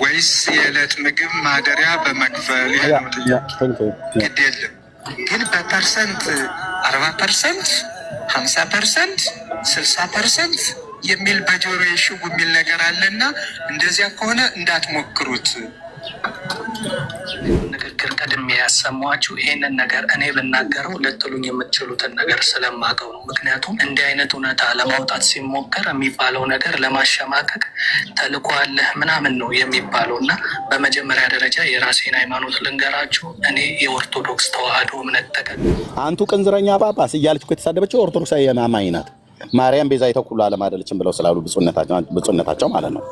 ወይስ የዕለት ምግብ ማደሪያ በመክፈል? ይሄ ነው ጥያቄ። ግድ የለም ግን በፐርሰንት 40%፣ 50%፣ 60% የሚል በጆሮ የሽው የሚል ነገር አለና እንደዚያ ከሆነ እንዳትሞክሩት። ንግግር ቀድሜ ያሰማኋችሁ ይሄንን ነገር እኔ ብናገረው ልትሉኝ የምትችሉትን ነገር ስለማውቀው ነው። ምክንያቱም እንዲህ አይነት እውነታ ለማውጣት ሲሞከር የሚባለው ነገር ለማሸማቀቅ ተልዕኮ አለህ ምናምን ነው የሚባለው እና በመጀመሪያ ደረጃ የራሴን ሃይማኖት ልንገራችሁ። እኔ የኦርቶዶክስ ተዋህዶ እምነት አንቱ ቅንዝረኛ ጳጳስ እያለች እኮ የተሳደበችው ኦርቶዶክሳዊ አማኝ ናት። ማርያም ቤዛዊተ ኩሉ ዓለም አይደለችም ብለው ስላሉ ብፁዕነታቸው ማለት ነው።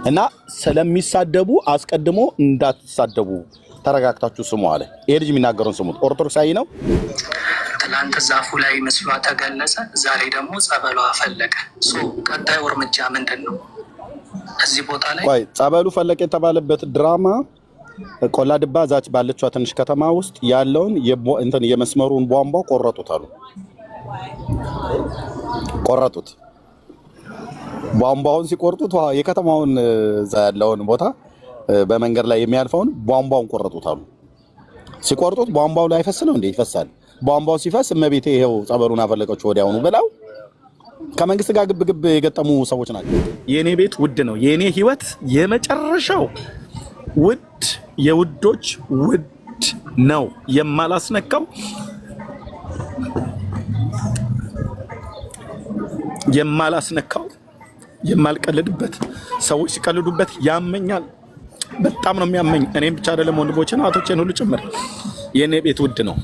እና ስለሚሳደቡ አስቀድሞ እንዳትሳደቡ ተረጋግታችሁ ስሙ አለ። ይሄ ልጅ የሚናገረውን ስሙት። ኦርቶዶክሳዊ ነው። ትላንት ዛፉ ላይ ምስሏ ተገለጸ፣ ዛሬ ደግሞ ጸበሏ ፈለቀ። ቀጣዩ እርምጃ ምንድን ነው? እዚህ ቦታ ላይ ቆይ ጸበሉ ፈለቀ የተባለበት ድራማ ቆላ ድባ ዛች ባለችዋ ትንሽ ከተማ ውስጥ ያለውን የመስመሩን ቧንቧ ቆረጡት አሉ። ቆረጡት። ቧንቧውን ሲቆርጡት የከተማውን እዛ ያለውን ቦታ በመንገድ ላይ የሚያልፈውን ቧንቧውን ቆረጡት አሉ። ሲቆርጡት ቧንቧው ላይ ፈስ ነው እንዴ? ይፈሳል። ቧንቧው ሲፈስ እመቤቴ ይሄው ጸበሉን አፈለቀችው ወዲያውኑ ብለው ከመንግስት ጋር ግብግብ የገጠሙ ሰዎች ናቸው። የኔ ቤት ውድ ነው። የኔ ህይወት የመጨረሻው ውድ የውዶች ውድ ነው። የማላስነካው የማልቀልድበት ሰዎች ሲቀልዱበት ያመኛል። በጣም ነው የሚያመኝ። እኔም ብቻ አይደለም ወንድሞቼን አቶቼን ሁሉ ጭምር። የኔ ቤት ውድ ነው።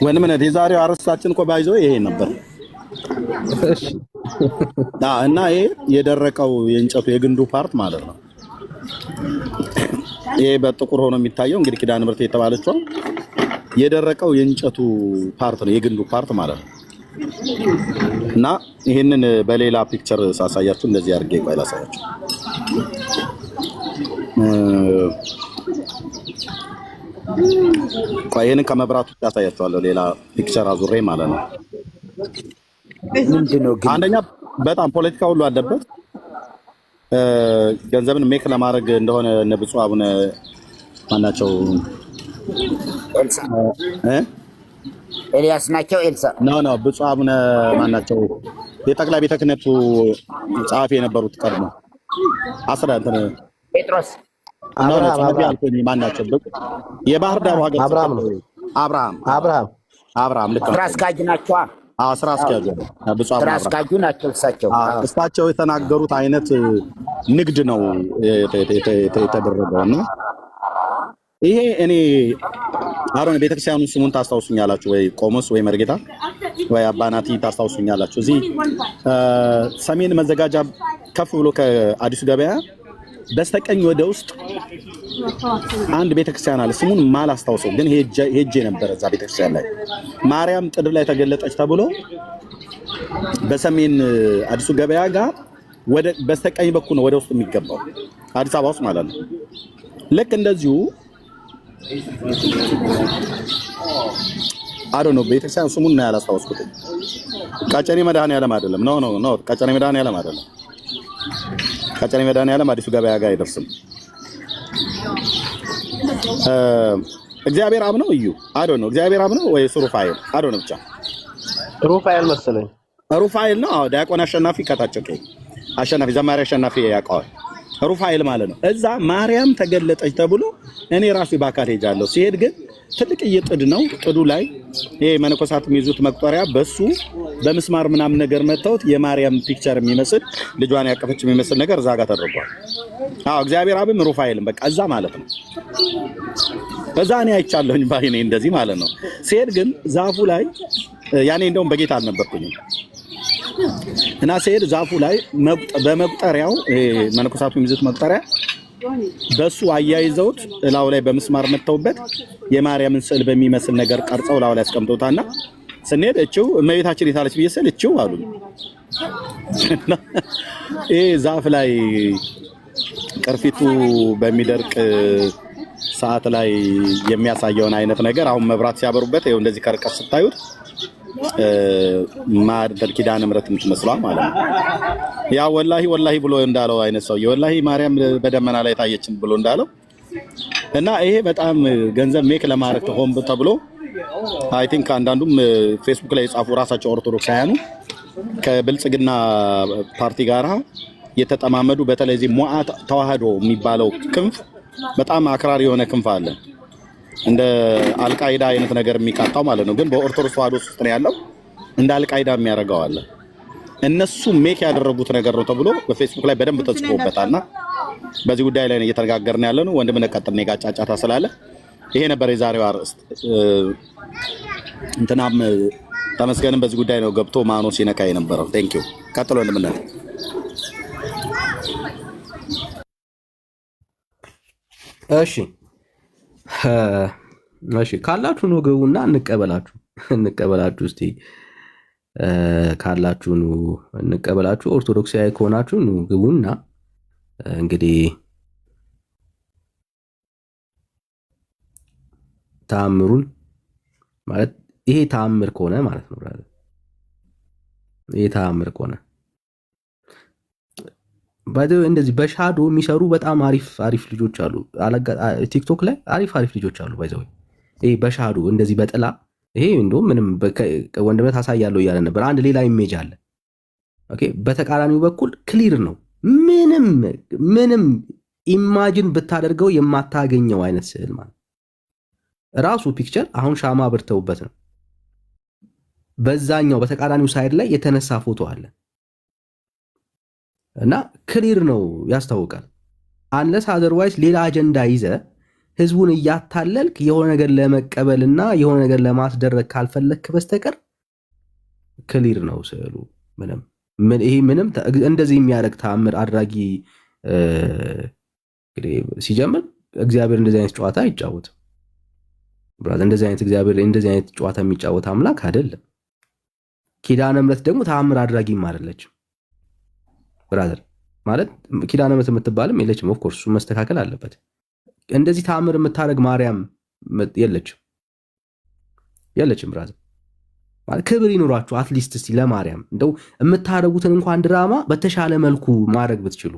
ወንድምነት የዛሬው አርዕስታችን እኮ ባይዞ ይሄ ነበር እና ይሄ የደረቀው የእንጨቱ የግንዱ ፓርት ማለት ነው። ይሄ በጥቁር ሆኖ የሚታየው እንግዲህ ኪዳነ ምሕረት የተባለችው የደረቀው የእንጨቱ ፓርት ነው፣ የግንዱ ፓርት ማለት ነው። እና ይሄንን በሌላ ፒክቸር ሳሳያችሁ እንደዚህ አድርጌ ቆይ ላሳያችሁ። ቆይ ይሄንን ከመብራቱ ያሳያችኋለሁ፣ ሌላ ፒክቸር አዙሬ ማለት ነው። ምንድነው ግን አንደኛ በጣም ፖለቲካ ሁሉ አለበት። ገንዘብን ሜክ ለማድረግ እንደሆነ እነ ብፁዕ አቡነ ማናቸው ኤልያስ ናቸው። ኤልሳ ነው ብፁዕ አቡነ ማናቸው የጠቅላይ ቤተ ክህነቱ ጸሐፊ የነበሩት ቀድሞ ጴጥሮስ ማናቸው የባህር ዳሩ ሀገር አብርሃም ልክ ስራ አስኪያጅ ናቸው። ስራ አስኪያጁ ብፁዕ ስራ አስኪያጁ ናቸው። እሳቸው የተናገሩት አይነት ንግድ ነው የተደረገውና ይሄ እኔ አሮን ቤተክርስቲያኑ ስሙን ታስታውሱኛላችሁ ወይ? ቆሞስ ወይ መርጌታ ወይ አባናቲ ታስታውሱኛላችሁ? እዚህ ሰሜን መዘጋጃ ከፍ ብሎ ከአዲሱ ገበያ በስተቀኝ ወደ ውስጥ አንድ ቤተክርስቲያን አለ። ስሙን ማላስታውሰው ግን ሄጄ ነበር እዛ ቤተክርስቲያን ላይ ማርያም ጥድ ላይ ተገለጠች ተብሎ በሰሜን አዲሱ ገበያ ጋር ወደ በስተቀኝ በኩል ነው ወደ ውስጥ የሚገባው አዲስ አበባ ውስጥ ማለት ነው። ልክ እንደዚሁ ነው ቤተክርስቲያን ስሙን ነው ያላስታውስኩት። ቀጨኔ መድኃኔዓለም አይደለም። ነው ቀጨኔ መድኃኔዓለም አይደለም። ቀጨኔ መድኃኔዓለም አዲሱ ገበያ ጋር አይደርስም። እግዚአብሔር አብ ነው እዩ ነው እግዚአብሔር አብ ነው ወይ ሩፋኤል ነው ብቻ ሩፋኤል መሰለኝ። ሩፋኤል ነው። አዎ ዲያቆን አሸናፊ ከታጨቀ አሸናፊ ዘማሪ አሸናፊ ያውቀዋል። ሩፋኤል ማለት ነው። እዛ ማርያም ተገለጠች ተብሎ እኔ ራሱ ባካል ሄጃለሁ። ሲሄድ ግን ትልቅ ጥድ ነው። ጥዱ ላይ ይሄ መነኮሳት የሚይዙት መቁጠሪያ በሱ በመስማር ምናምን ነገር መተውት የማርያም ፒክቸር የሚመስል ልጇን ያቀፈች የሚመስል ነገር እዛ ጋር ተደርጓል። እግዚአብሔር አብም ሩፋኤልም በቃ እዛ ማለት ነው። እዛ እኔ አይቻለሁኝ ባይኔ እንደዚህ ማለት ነው። ሲሄድ ግን ዛፉ ላይ ያኔ እንደውም በጌታ አልነበርኩኝም እና ሲሄድ ዛፉ ላይ በመቁጠሪያው መነኮሳቱ የሚይዙት መቁጠሪያ በሱ አያይዘውት ላው ላይ በመስማር መተውበት የማርያምን ስዕል በሚመስል ነገር ቀርጸው ላው ላይ አስቀምጠውታና ስንሄድ እቺው እመቤታችን የታለች ቢየሰል እቺው አሉ። ዛፍ ላይ ቅርፊቱ በሚደርቅ ሰዓት ላይ የሚያሳየውን አይነት ነገር አሁን መብራት ሲያበሩበት ይኸው እንደዚህ ከርቀት ስታዩት ማርደል ኪዳነ ምሕረት የምትመስለው ማለት ነው። ያ ወላሂ ብሎ እንዳለው አይነት ሰው ወላሂ ማርያም በደመና ላይ ታየችን ብሎ እንዳለው እና ይሄ በጣም ገንዘብ ሜክ ለማድረግ ተሆን ተብሎ አይ ቲንክ አንዳንዱም ፌስቡክ ላይ የጻፉ ራሳቸው ኦርቶዶክሳውያኑ ከብልጽግና ፓርቲ ጋራ የተጠማመዱ በተለይ እዚህ ሞዓ ተዋህዶ የሚባለው ክንፍ በጣም አክራሪ የሆነ ክንፍ አለ። እንደ አልቃይዳ አይነት ነገር የሚቃጣው ማለት ነው። ግን በኦርቶዶክስ ተዋህዶ ውስጥ ነው ያለው። እንደ አልቃይዳ የሚያደርገው አለ። እነሱ ሜክ ያደረጉት ነገር ነው ተብሎ በፌስቡክ ላይ በደንብ ተጽፎበታልና በዚህ ጉዳይ ላይ እየተነጋገርን ያለ ነው። ወንድም ነቀጥል ነው ጋጫጫታ ስላለ ይሄ ነበር የዛሬው አርዕስት። እንትናም ተመስገንም በዚህ ጉዳይ ነው ገብቶ ማኖ ሲነካ የነበረው። ቴንክ ዩ ቀጥሎ እንደምናል። እሺ ካላችሁ ነው ግቡና እንቀበላችሁ እስቲ ካላችሁ ነው እንቀበላችሁ። ኦርቶዶክሳዊ ከሆናችሁ ነው ግቡና እንግዲህ ተአምሩን ማለት ይሄ ተአምር ከሆነ ማለት ነው። ይሄ ተአምር ከሆነ ባይዘው እንደዚህ በሻዶ የሚሰሩ በጣም አሪፍ ልጆች አሉ። ቲክቶክ ላይ አሪፍ ልጆች አሉ። ባይዘው ይሄ በሻዶ እንደዚህ በጥላ ይሄ እንደውም ምንም ወንድነት አሳያለሁ እያለ ነበር። አንድ ሌላ ኢሜጅ አለ። ኦኬ በተቃራኒው በኩል ክሊር ነው። ምንም ኢማጂን ብታደርገው የማታገኘው አይነት ስዕል ማለት ራሱ ፒክቸር አሁን ሻማ አብርተውበት ነው። በዛኛው በተቃራኒው ሳይድ ላይ የተነሳ ፎቶ አለ እና ክሊር ነው ያስታውቃል። አንለስ አዘርዋይስ ሌላ አጀንዳ ይዘ ህዝቡን እያታለልክ የሆነ ነገር ለመቀበልና የሆነ ነገር ለማስደረግ ካልፈለክ በስተቀር ክሊር ነው ስዕሉ። ምንም እንደዚህ የሚያደርግ ተአምር አድራጊ ሲጀምር እግዚአብሔር እንደዚህ አይነት ጨዋታ አይጫወትም። ብራዘር እንደዚህ አይነት ጨዋታ የሚጫወት አምላክ አይደለም። ኪዳነ ምሕረት ደግሞ ተአምር አድራጊም አይደለችም። ብራዘር ማለት ኪዳነ ምሕረት የምትባልም የለችም። ኦፍ ኮርስ እሱ መስተካከል አለበት። እንደዚህ ተአምር የምታደርግ ማርያም የለችም። ብራዘር ማለት ክብር ይኖራችሁ አትሊስት እስቲ ለማርያም እንደው የምታደርጉትን እንኳን ድራማ በተሻለ መልኩ ማድረግ ብትችሉ።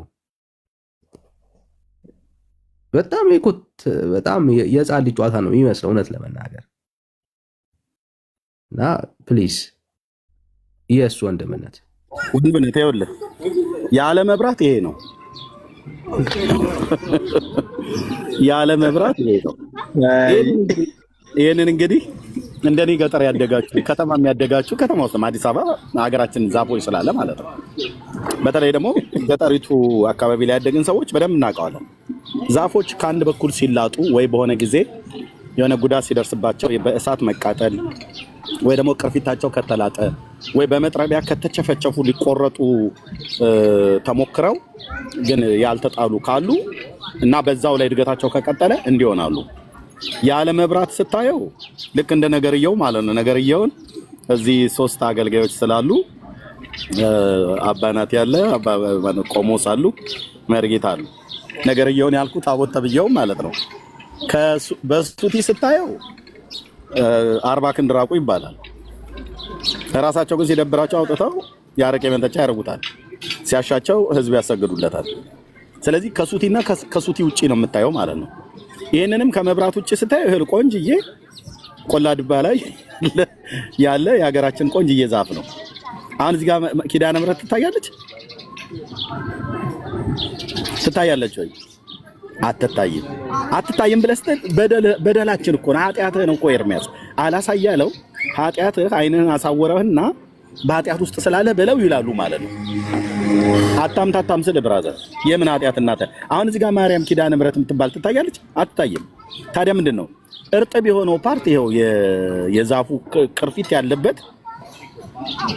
በጣም የሕፃን ልጅ ጨዋታ ነው የሚመስለው እውነት ለመናገር እና ፕሊዝ የእሱ ወንድምነት ይኸውልህ ያለ መብራት ይሄ ነው። ያለ መብራት ይሄ ነው። ይሄንን እንግዲህ እንደኔ ገጠር ያደጋችሁ ከተማ የሚያደጋችሁ ከተማ ውስጥ አዲስ አበባ ሀገራችን ዛፎች ስላለ ማለት ነው። በተለይ ደግሞ ገጠሪቱ አካባቢ ላይ ያደግን ሰዎች በደንብ እናውቀዋለን። ዛፎች ከአንድ በኩል ሲላጡ ወይ በሆነ ጊዜ የሆነ ጉዳት ሲደርስባቸው በእሳት መቃጠል ወይ ደግሞ ቅርፊታቸው ከተላጠ ወይ በመጥረቢያ ከተቸፈቸፉ ሊቆረጡ ተሞክረው ግን ያልተጣሉ ካሉ እና በዛው ላይ እድገታቸው ከቀጠለ እንዲሆናሉ። ያለ መብራት ስታየው ልክ እንደ ነገርየው ማለት ነው። ነገርየውን እዚህ 3 አገልጋዮች ስላሉ አባናት ያለ ቆሞስ አሉ፣ መርጌታ አሉ። ነገርየውን ያልኩት ታቦት ተብየው ማለት ነው። በሱቲ ስታየው 40 ክንድ ራቁ ይባላል። ራሳቸው ግን ሲደብራቸው አውጥተው ያረቄ መንጠጫ ያደርጉታል፣ ሲያሻቸው ህዝብ ያሰግዱለታል። ስለዚህ ከሱቲና ከሱቲ ውጪ ነው የምታየው ማለት ነው። ይሄንንም ከመብራት ውጪ ስታየው እህል ቆንጅዬ ቆላ ድባ ላይ ያለ የሀገራችን ቆንጅዬ ዛፍ ነው። አሁን እዚህ ጋር ኪዳነ ምሕረት ትታያለች ወይ? አትታይም ብለህ ስትል በደላችን እኮ ነው፣ ኃጢአትህ ነው እኮ ኤርሚያስ አላሳያለው። ኃጢአትህ ዓይንህን አሳወረህና በኃጢአት ውስጥ ስላለ በለው ይላሉ ማለት ነው። አታምታታም ስል ብራዘር የምን ኃጢአት እናተ አሁን እዚህ ጋር ማርያም ኪዳነ ምሕረት የምትባል ትታያለች? አትታይም። ታዲያ ምንድን ነው እርጥብ የሆነው ፓርት? ይኸው የዛፉ ቅርፊት ያለበት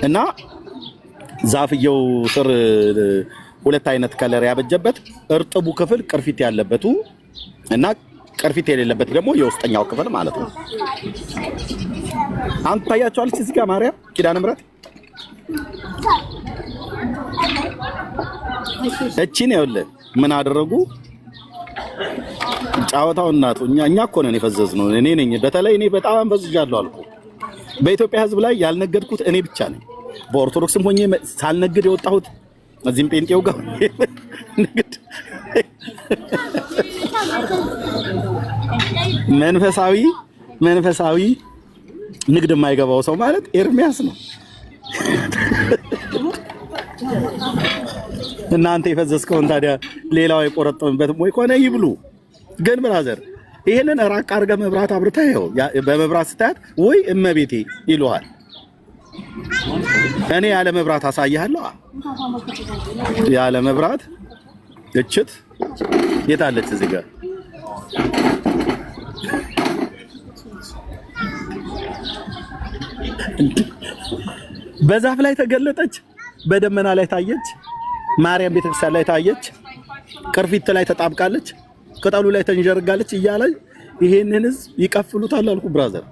እና ዛፍየው ስር 2 አይነት ከለር ያበጀበት እርጥቡ ክፍል ቅርፊት ያለበቱ እና ቅርፊት የሌለበት ደግሞ የውስጠኛው ክፍል ማለት ነው። አንተ ታያቸዋለች እዚህ ጋር ማርያም ኪዳነ ምሕረት እቺን ይኸውልህ ምን አደረጉ? ጫወታው እናቱ እኛ እኮ ነን የፈዘዝነው። እኔ ነኝ በተለይ እኔ በጣም ፈዝጃለሁ አልኩ። በኢትዮጵያ ሕዝብ ላይ ያልነገድኩት እኔ ብቻ ነኝ። በኦርቶዶክስም ሆኜ ሳልነግድ የወጣሁት እዚህም ጴንጤው ጋር ንግድ መንፈሳዊ ንግድ የማይገባው ሰው ማለት ኤርሚያስ ነው። እናንተ የፈዘዝከውን ታዲያ ሌላው የቆረጠምበት ወይ ኮነ ይብሉ። ግን ብራዘር ይሄንን ራቅ አድርገህ መብራት አብርተህ ይኸው በመብራት ስታያት ወይ እመቤቴ ይሉሃል። እኔ ያለ መብራት አሳይሃለሁ። ያለ መብራት እችት የታለች እዚህ ጋር በዛፍ ላይ ተገለጠች፣ በደመና ላይ ታየች፣ ማርያም ቤተክርስቲያን ላይ ታየች፣ ቅርፊት ላይ ተጣብቃለች፣ ቅጠሉ ላይ ተንጀርጋለች እያለ ይሄንን ህዝብ ይቀፍሉታል አልኩ ብራዘር።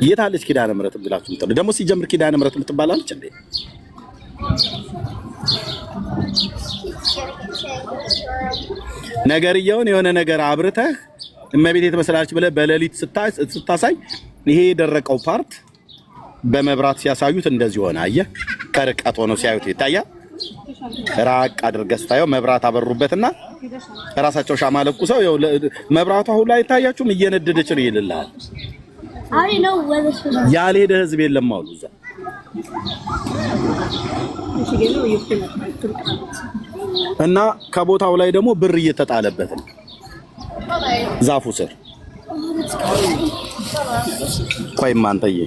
የታለች ኪዳነ ምሕረት ብላችሁ ምትሉ ደግሞ ሲጀምር ኪዳነ ምሕረት ምትባላለች እንዴ? ነገርየውን የሆነ ነገር አብርተህ እመቤቴ ትመስላለች ብለህ በሌሊት ስታሳይ ይሄ የደረቀው ፓርት በመብራት ሲያሳዩት እንደዚህ ሆነ። አየህ፣ ከርቀት ሆኖ ሲያዩት ይታያል። ራቅ አድርገህ ስታየው መብራት አበሩበትና ራሳቸው ሻማ ለኩሰው ይኸው መብራቷ ሁሉ አይታያችሁም? እየነደደች ነው ይልልሃል። ያልሄደ ህዝብ የለም አሉ እዛ። እና ከቦታው ላይ ደግሞ ብር እየተጣለበት ነው ዛፉ ስር። ቆይማ አንተዬ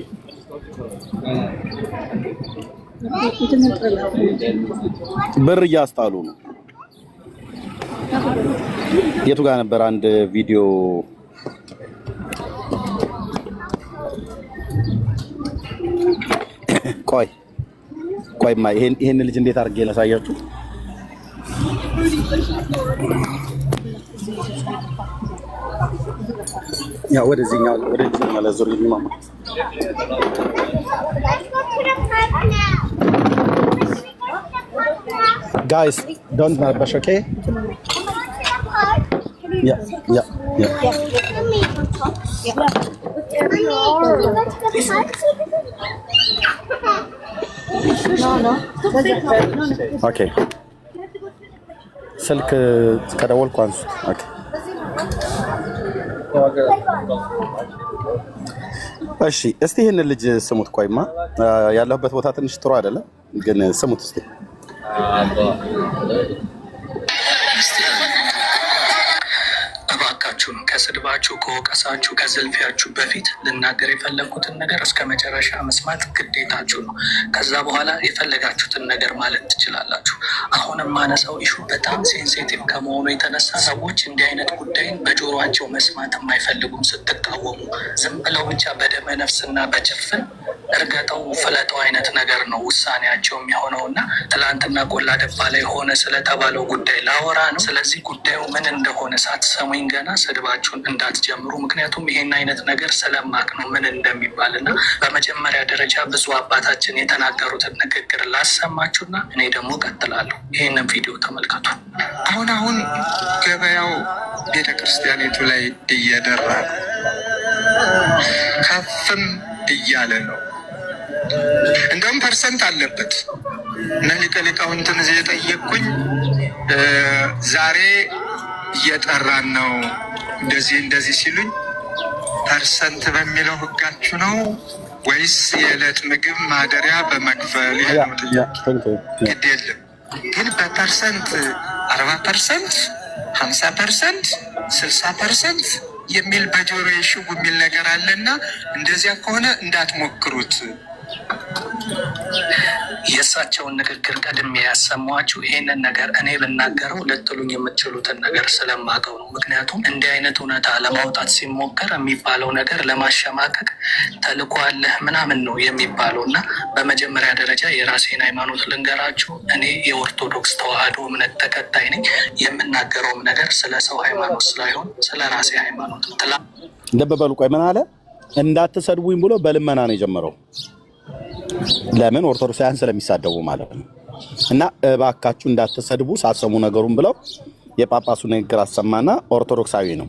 ብር እያስጣሉ ነው። የቱ ጋር ነበር አንድ ቪዲዮ ቆይማ ይሄን ልጅ እንዴት አድርጌ ላሳያችሁ። ያ ወደዚህኛው ለዙር ይማማ guys don't rush, okay? Yeah. No. Okay. ስልክ ከደወልኩ አንሱ። ኦኬ እሺ፣ እስቲ ይሄን ልጅ ስሙት። ቆይማ ያለበት ቦታ ትንሽ ጥሩ አይደለም፣ ግን ስሙት እስቲ። እባካችሁን ከስድባችሁ፣ ከወቀሳችሁ፣ ከዝልፊያችሁ በፊት ልናገር የፈለግኩትን ነገር እስከ መጨረሻ መስማት ግዴታችሁ ነው። ከዛ በኋላ የፈለጋችሁትን ነገር ማለት ትችላላችሁ። አሁንም ማነሳው ኢሹ በጣም ሴንሲቲቭ ከመሆኑ የተነሳ ሰዎች እንዲህ አይነት ጉዳይን በጆሮአቸው መስማት የማይፈልጉም። ስትቃወሙ ዝም ብለው ብቻ በደመ ነፍስና በጭፍን እርገጠው ፍለጠው አይነት ነገር ነው ውሳኔያቸው የሚሆነው እና ትላንትና ቆላ ደባ ላይ ሆነ ስለተባለው ጉዳይ ላወራ ነው። ስለዚህ ጉዳዩ ምን እንደሆነ ሳትሰሙኝ ገና ስድባችሁን እንዳትጀምሩ። ምክንያቱም ይሄን አይነት ነገር ስለማቅ ነው ምን እንደሚባል እና በመጀመሪያ ደረጃ ብፁዕ አባታችን የተናገሩትን ንግግር ላሰማችሁና እኔ ደግሞ ቀጥላለሁ። ይህንን ቪዲዮ ተመልከቱ። አሁን ገበያው ቤተክርስቲያኒቱ ላይ እየደራ ከፍም እያለ ነው። እንደውም ፐርሰንት አለበት እና ሊቀ ሊቃውንትን እዚህ የጠየቅኩኝ ዛሬ እየጠራን ነው እንደዚህ ሲሉኝ ፐርሰንት በሚለው ህጋችሁ ነው ወይስ የዕለት ምግብ ማደሪያ በመክፈል? ይሄ ነው ጥያቄ። ግድ የለም ግን በፐርሰንት 40%፣ 50%፣ 60% የሚል በጆሮ የሽጉ የሚል ነገር አለና እንደዚያ ከሆነ እንዳትሞክሩት። የእሳቸውን ንግግር ቀድሜ ያሰማኋችሁ ይሄንን ነገር እኔ ብናገረው ልትሉኝ የምትችሉትን ነገር ስለማውቀው ነው። ምክንያቱም እንዲህ አይነት እውነታ ለማውጣት ሲሞከር የሚባለው ነገር ለማሸማቀቅ ተልዕኮ አለህ ምናምን ነው የሚባለው እና በመጀመሪያ ደረጃ የራሴን ሃይማኖት ልንገራችሁ። እኔ የኦርቶዶክስ ተዋህዶ እምነት ተከታይ ነኝ። የምናገረውም ነገር ስለ ሰው ሃይማኖት ስላይሆን ስለ ራሴ ሃይማኖት ነው። እንደበበሉ ቆይ ምን አለ? እንዳትሰድቡኝ ብሎ በልመና ነው የጀመረው። ለምን? ኦርቶዶክሳውያን ስለሚሳደቡ ማለት ነው። እና እባካችሁ እንዳትሰድቡ ሳሰሙ ነገሩን ብለው የጳጳሱ ንግግር አሰማና ኦርቶዶክሳዊ ነው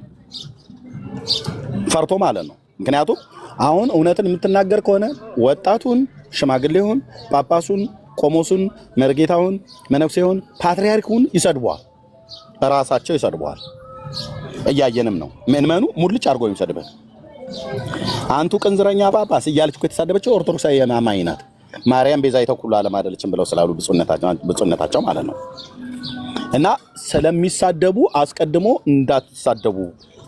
ፈርቶ ማለት ነው። ምክንያቱም አሁን እውነትን የምትናገር ከሆነ ወጣቱን፣ ሽማግሌውን፣ ጳጳሱን፣ ቆሞሱን፣ መርጌታውን፣ መነኩሴውን፣ ፓትርያርኩን ይሰድቧል። ራሳቸው ይሰድቧል። እያየንም ነው። ምእመኑ ሙልጭ አድርጎ የሚሰድበው አንቱ ቅንዝረኛ ጳጳስ እያለች እኮ የተሳደበችው ኦርቶዶክሳዊ አማኝ ናት። ማርያም ቤዛዊተ ኩሉ ዓለም አይደለችም ብለው ስላሉ ብፁዕነታቸው ማለት ነው። እና ስለሚሳደቡ አስቀድሞ እንዳትሳደቡ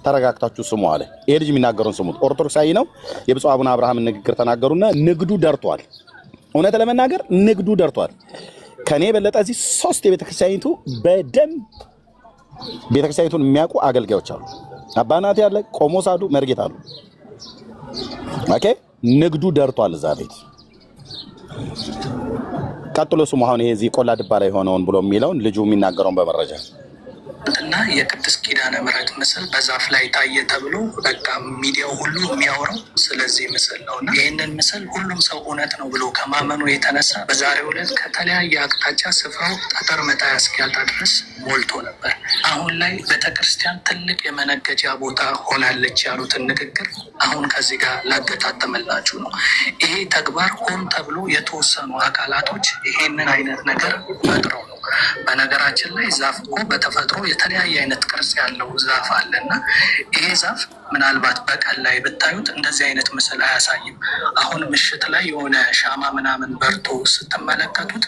ተረጋግታችሁ ስሙ አለ። ይሄ ልጅ የሚናገረውን ስሙት። ኦርቶዶክሳዊ ነው። የብፁዕ አቡነ አብርሃምን ንግግር ተናገሩና ንግዱ ደርቷል። እውነት ለመናገር ንግዱ ደርቷል። ከኔ የበለጠ እዚህ 3 የቤተክርስቲያኒቱ በደንብ ቤተክርስቲያኒቱን የሚያውቁ አገልጋዮች አሉ። አባናት ያለ ቆሞስ አሉ፣ መርጌታ አሉ። ኦኬ ንግዱ ደርቷል እዛ ቤት። ቀጥሎ ስሙ አሁን ይሄ እዚህ ቆላ ድባ ላይ ሆነውን ብሎ የሚለውን ልጁ የሚናገረውን በመረጃ እና የቅድስት ኪዳነ ምሕረት ምስል በዛፍ ላይ ታየ ተብሎ በቃ ሚዲያው ሁሉ የሚያወራው ስለዚህ ምስል ነው። እና ይህንን ምስል ሁሉም ሰው እውነት ነው ብሎ ከማመኑ የተነሳ በዛሬው ዕለት ከተለያየ አቅጣጫ ስፍራው ጠጠር መጣያ እስኪያልጣ ድረስ ሞልቶ ነበር። አሁን ላይ ቤተክርስቲያን ትልቅ የመነገጃ ቦታ ሆናለች ያሉትን ንግግር አሁን ከዚህ ጋር ላገጣጠመላችሁ ነው። ይሄ ተግባር ሆን ተብሎ የተወሰኑ አካላቶች ይሄንን አይነት ነገር ፈጥረው ነው። በነገራችን ላይ ዛፍ እኮ በተፈጥሮ የተለያየ አይነት ቅርጽ ያለው ዛፍ አለ እና ይሄ ዛፍ ምናልባት በቀን ላይ ብታዩት እንደዚህ አይነት ምስል አያሳይም። አሁን ምሽት ላይ የሆነ ሻማ ምናምን በርቶ ስትመለከቱት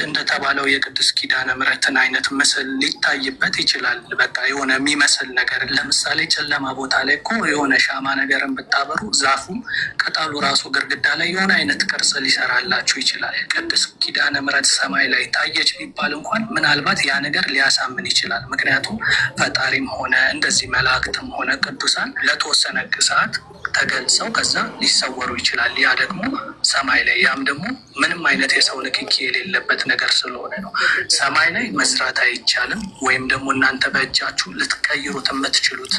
እንደተባለው የቅድስት ኪዳነ ምሕረትን አይነት ምስል ሊታይበት ይችላል። በቃ የሆነ የሚመስል ነገር ለምሳሌ ጨለማ ቦታ ላይ እኮ የሆነ ሻማ ነገርን ብታበሩ ዛፉም ቅጠሉ ራሱ ግርግዳ ላይ የሆነ አይነት ቅርጽ ሊሰራላችሁ ይችላል። ቅድስት ኪዳነ ምሕረት ሰማይ ላይ ታየች ቢባል እንኳን ምናልባት ያ ነገር ሊያሳምን ይችላል። ምክንያቱም ፈጣሪም ሆነ እንደዚህ መላእክትም ሆነ ቅዱሳን ለተወሰነ ሰዓት ተገልጸው ከዛ ሊሰወሩ ይችላል። ያ ደግሞ ሰማይ ላይ ያም ደግሞ ምንም አይነት የሰው ንክኪ የሌለበት ነገር ስለሆነ ነው። ሰማይ ላይ መስራት አይቻልም፣ ወይም ደግሞ እናንተ በእጃችሁ ልትቀይሩት የምትችሉት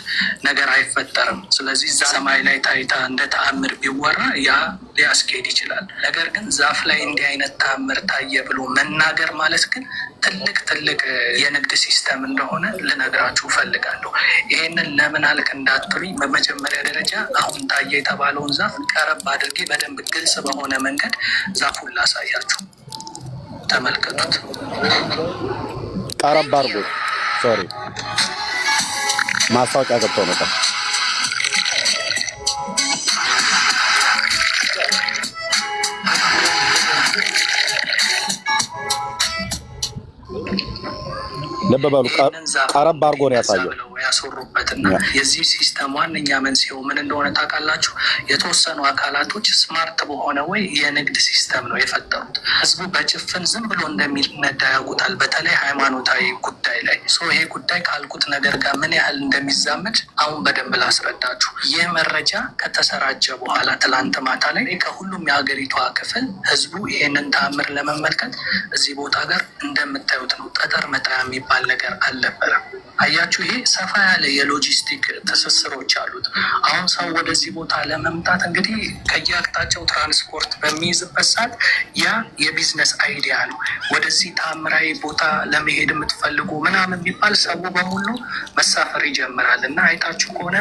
ነገር አይፈጠርም። ስለዚህ ሰማይ ላይ ታይታ እንደ ተአምር ቢወራ ያ ሊያስኬድ ይችላል። ነገር ግን ዛፍ ላይ እንዲህ አይነት ተአምር ታየ ብሎ መናገር ማለት ግን ትልቅ የንግድ ሲስተም እንደሆነ ልነግራችሁ ፈልጋለሁ። ይሄንን ለምን አልክ እንዳትሉኝ በመጀመሪያ ደረጃ አሁን ታየ የተባለውን ዛፍ ቀረብ አድርጌ በደንብ ግልጽ በሆነ መንገድ ዛፉን ላሳያችሁ። ተመልከቱት። ቀረብ አድርጎ ሶሪ ማስታወቂያ ገብቶ ነበር። ለበባሉ ቀረብ አድርጎ ነው ያሳየው። ያሰሩበትና የዚህ ሲስተም ዋነኛ መንስኤው ምን እንደሆነ ታውቃላችሁ? የተወሰኑ አካላቶች ስማርት በሆነ ወይ የንግድ ሲስተም ነው የፈጠሩት። ህዝቡ በጭፍን ዝም ብሎ እንደሚነዳ ያውቁታል። በተለይ ሃይማኖታዊ ጉዳይ ላይ ይሄ ጉዳይ ካልኩት ነገር ጋር ምን ያህል እንደሚዛመድ አሁን በደንብ ላስረዳችሁ። ይህ መረጃ ከተሰራጨ በኋላ ትላንት ማታ ላይ ከሁሉም የሀገሪቷ ክፍል ህዝቡ ይሄንን ተአምር ለመመልከት እዚህ ቦታ ጋር እንደምታዩት ነው። ጠጠር መጣያ የሚባል ነገር አልነበረም። አያችሁ፣ ይሄ ሰፋ ያለ የሎጂስቲክ ትስስሮች አሉት። አሁን ሰው ወደዚህ ቦታ ለመምጣት እንግዲህ ከየአቅጣጫው ትራንስፖርት በሚይዝበት ሰዓት ያ የቢዝነስ አይዲያ ነው። ወደዚህ ተአምራዊ ቦታ ለመሄድ የምትፈልጉ ምናምን ቢባል ሰው በሙሉ መሳፈር ይጀምራል። እና አይታችሁ ከሆነ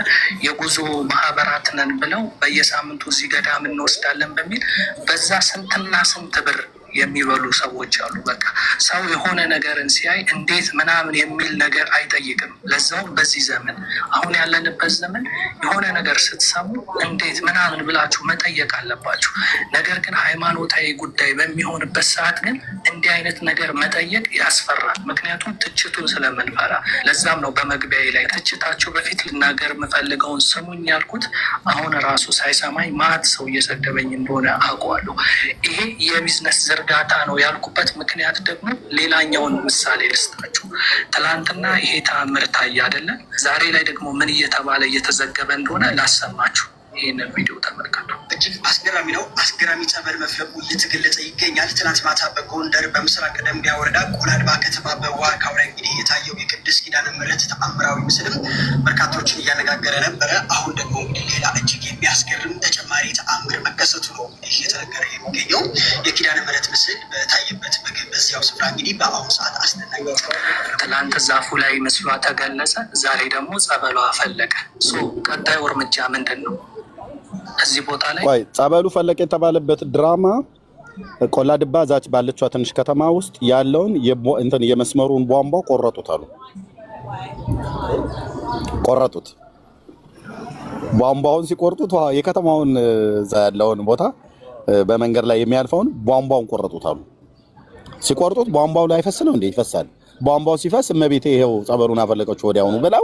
የጉዞ ማህበራት ነን ብለው በየሳምንቱ እዚህ ገዳም እንወስዳለን በሚል በዛ ስንትና ስንት ብር የሚበሉ ሰዎች አሉ። በቃ ሰው የሆነ ነገርን ሲያይ እንዴት ምናምን የሚል ነገር አይጠይቅም። ለዛውም በዚህ ዘመን አሁን ያለንበት ዘመን የሆነ ነገር ስትሰሙ እንዴት ምናምን ብላችሁ መጠየቅ አለባችሁ። ነገር ግን ሃይማኖታዊ ጉዳይ በሚሆንበት ሰዓት ግን እንዲህ አይነት ነገር መጠየቅ ያስፈራል። ምክንያቱም ትችቱን ስለምንፈራ። ለዛም ነው በመግቢያ ላይ ትችታችሁ በፊት ልናገር የምፈልገውን ስሙኝ ያልኩት። አሁን ራሱ ሳይሰማኝ ማት ሰው እየሰደበኝ እንደሆነ አውቀዋለሁ። ይሄ የቢዝነስ እርዳታ ነው ያልኩበት ምክንያት ደግሞ ሌላኛውን ምሳሌ ልስጣችሁ። ትላንትና ይሄ ተአምር ታየ አይደለም? ዛሬ ላይ ደግሞ ምን እየተባለ እየተዘገበ እንደሆነ ላሰማችሁ። ይህንን ቪዲዮ ተመልከቱ። እጅግ አስገራሚ ነው። አስገራሚ ጸበል መፍለቁ እየተገለጸ ይገኛል። ትናንት ማታ በጎንደር በምስራቅ ደንቢያ ወረዳ ቆላድባ ከተማ በዋርካው ላይ እንግዲህ የታየው የቅድስት ኪዳነ ምሕረት ተአምራዊ ምስልም በርካቶችን እያነጋገረ ነበረ። አሁን ደግሞ እንግዲህ ሌላ እጅግ የሚያስገርም ተጨማሪ ተአምር መከሰቱ ነው እየተነገረ የሚገኘው። የኪዳነ ምሕረት ምስል በታየበት በዚህ በዚያው ስፍራ እንግዲህ በአሁኑ ሰዓት አስደናቂ ትላንት ዛፉ ላይ ምስሏ ተገለጸ፣ ዛሬ ደግሞ ጸበሏ ፈለቀ። ቀጣዩ እርምጃ ምንድን ነው? እዚህ ቦታ ላይ ቆይ ጸበሉ ፈለቀ የተባለበት ድራማ ቆላ ድባ ዛች ባለችዋ ትንሽ ከተማ ውስጥ ያለውን የመስመሩን ቧንቧ ቆረጡት አሉ። ቆረጡት። ቧንቧውን ሲቆርጡት የከተማውን እዛ ያለውን ቦታ በመንገድ ላይ የሚያልፈውን ቧንቧውን ቆረጡት አሉ። ሲቆርጡት ቧንቧው ላይ አይፈስ ነው እንዴ? ይፈሳል። ቧንቧው ሲፈስ እመቤቴ ይሄው ጸበሉን አፈለቀችው ወዲያውኑ ብለው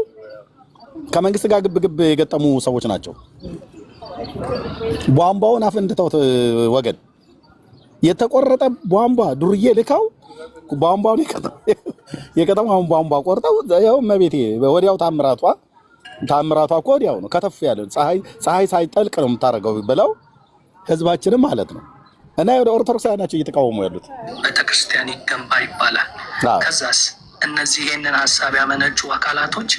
ከመንግስት ጋር ግብግብ የገጠሙ ሰዎች ናቸው። ቧንቧውን አፈንድተውት ወገን የተቆረጠ ቧንቧ ዱርዬ ልካው ቧንቧውን የከተማውን ቧንቧ ቆርጠው ያው እመቤቴ ወዲያው ታምራቷ እኮ ወዲያው ነው ከተፍ ያለ ፀሐይ ሳይጠልቅ ነው የምታደርገው ብለው ህዝባችንም ማለት ነው። እና ወደ ኦርቶዶክሳውያን ናቸው እየተቃወሙ ያሉት። ቤተክርስቲያን ይገንባ ይባላል። ከዛስ እነዚህ ይሄንን ሀሳብ ያመነጩ አካላቶች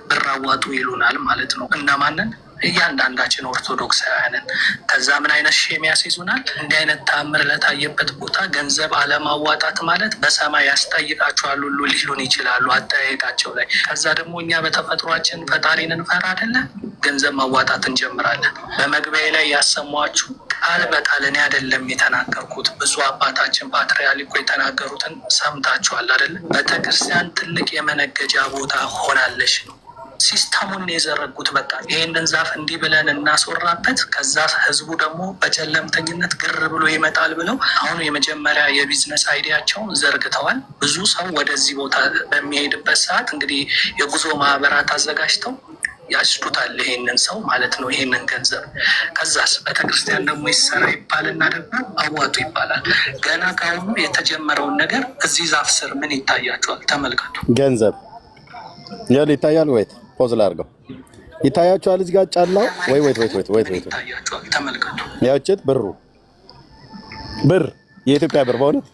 ብር አዋጡ ይሉናል ማለት ነው። እነማንን? እያንዳንዳችን ኦርቶዶክሳውያንን። ከዛ ምን አይነት ሼም ያስይዙናል? እንዲህ አይነት ተአምር ለታየበት ቦታ ገንዘብ አለማዋጣት ማለት በሰማይ ያስጠይቃችኋል ሁሉ ሊሉን ይችላሉ አጠያየቃቸው ላይ። ከዛ ደግሞ እኛ በተፈጥሯችን ፈጣሪን እንፈራ አይደለ? ገንዘብ ማዋጣት እንጀምራለን። በመግቢያ ላይ ያሰሟችሁ ቃል በቃል እኔ አይደለም የተናገርኩት፣ ብዙ አባታችን ፓትርያርኩ የተናገሩትን ሰምታችኋል አይደለ? ቤተክርስቲያን ትልቅ የመነገጃ ቦታ ሆናለች ነው ሲስተሙን የዘረጉት። በቃ ይሄንን ዛፍ እንዲህ ብለን እናስወራበት፣ ከዛ ህዝቡ ደግሞ በጨለምተኝነት ግር ብሎ ይመጣል ብለው አሁን የመጀመሪያ የቢዝነስ አይዲያቸውን ዘርግተዋል። ብዙ ሰው ወደዚህ ቦታ በሚሄድበት ሰዓት እንግዲህ የጉዞ ማህበራት አዘጋጅተው ያስዱታል ይሄንን ሰው ማለት ነው፣ ይሄንን ገንዘብ። ከዛስ ቤተክርስቲያን ደግሞ ይሰራ ይባልና ደግሞ አዋጡ ይባላል። ገና ከአሁኑ የተጀመረውን ነገር እዚህ ዛፍ ስር ምን ይታያቸዋል? ተመልከቱ። ገንዘብ ያል ይታያል። ወይት ፖዝ ላድርገው። ይታያቸዋል። እዚህ ጋር ጫላው ወይት ይታያቸዋል። ተመልከቱ። ያውጭት ብር የኢትዮጵያ ብር በእውነት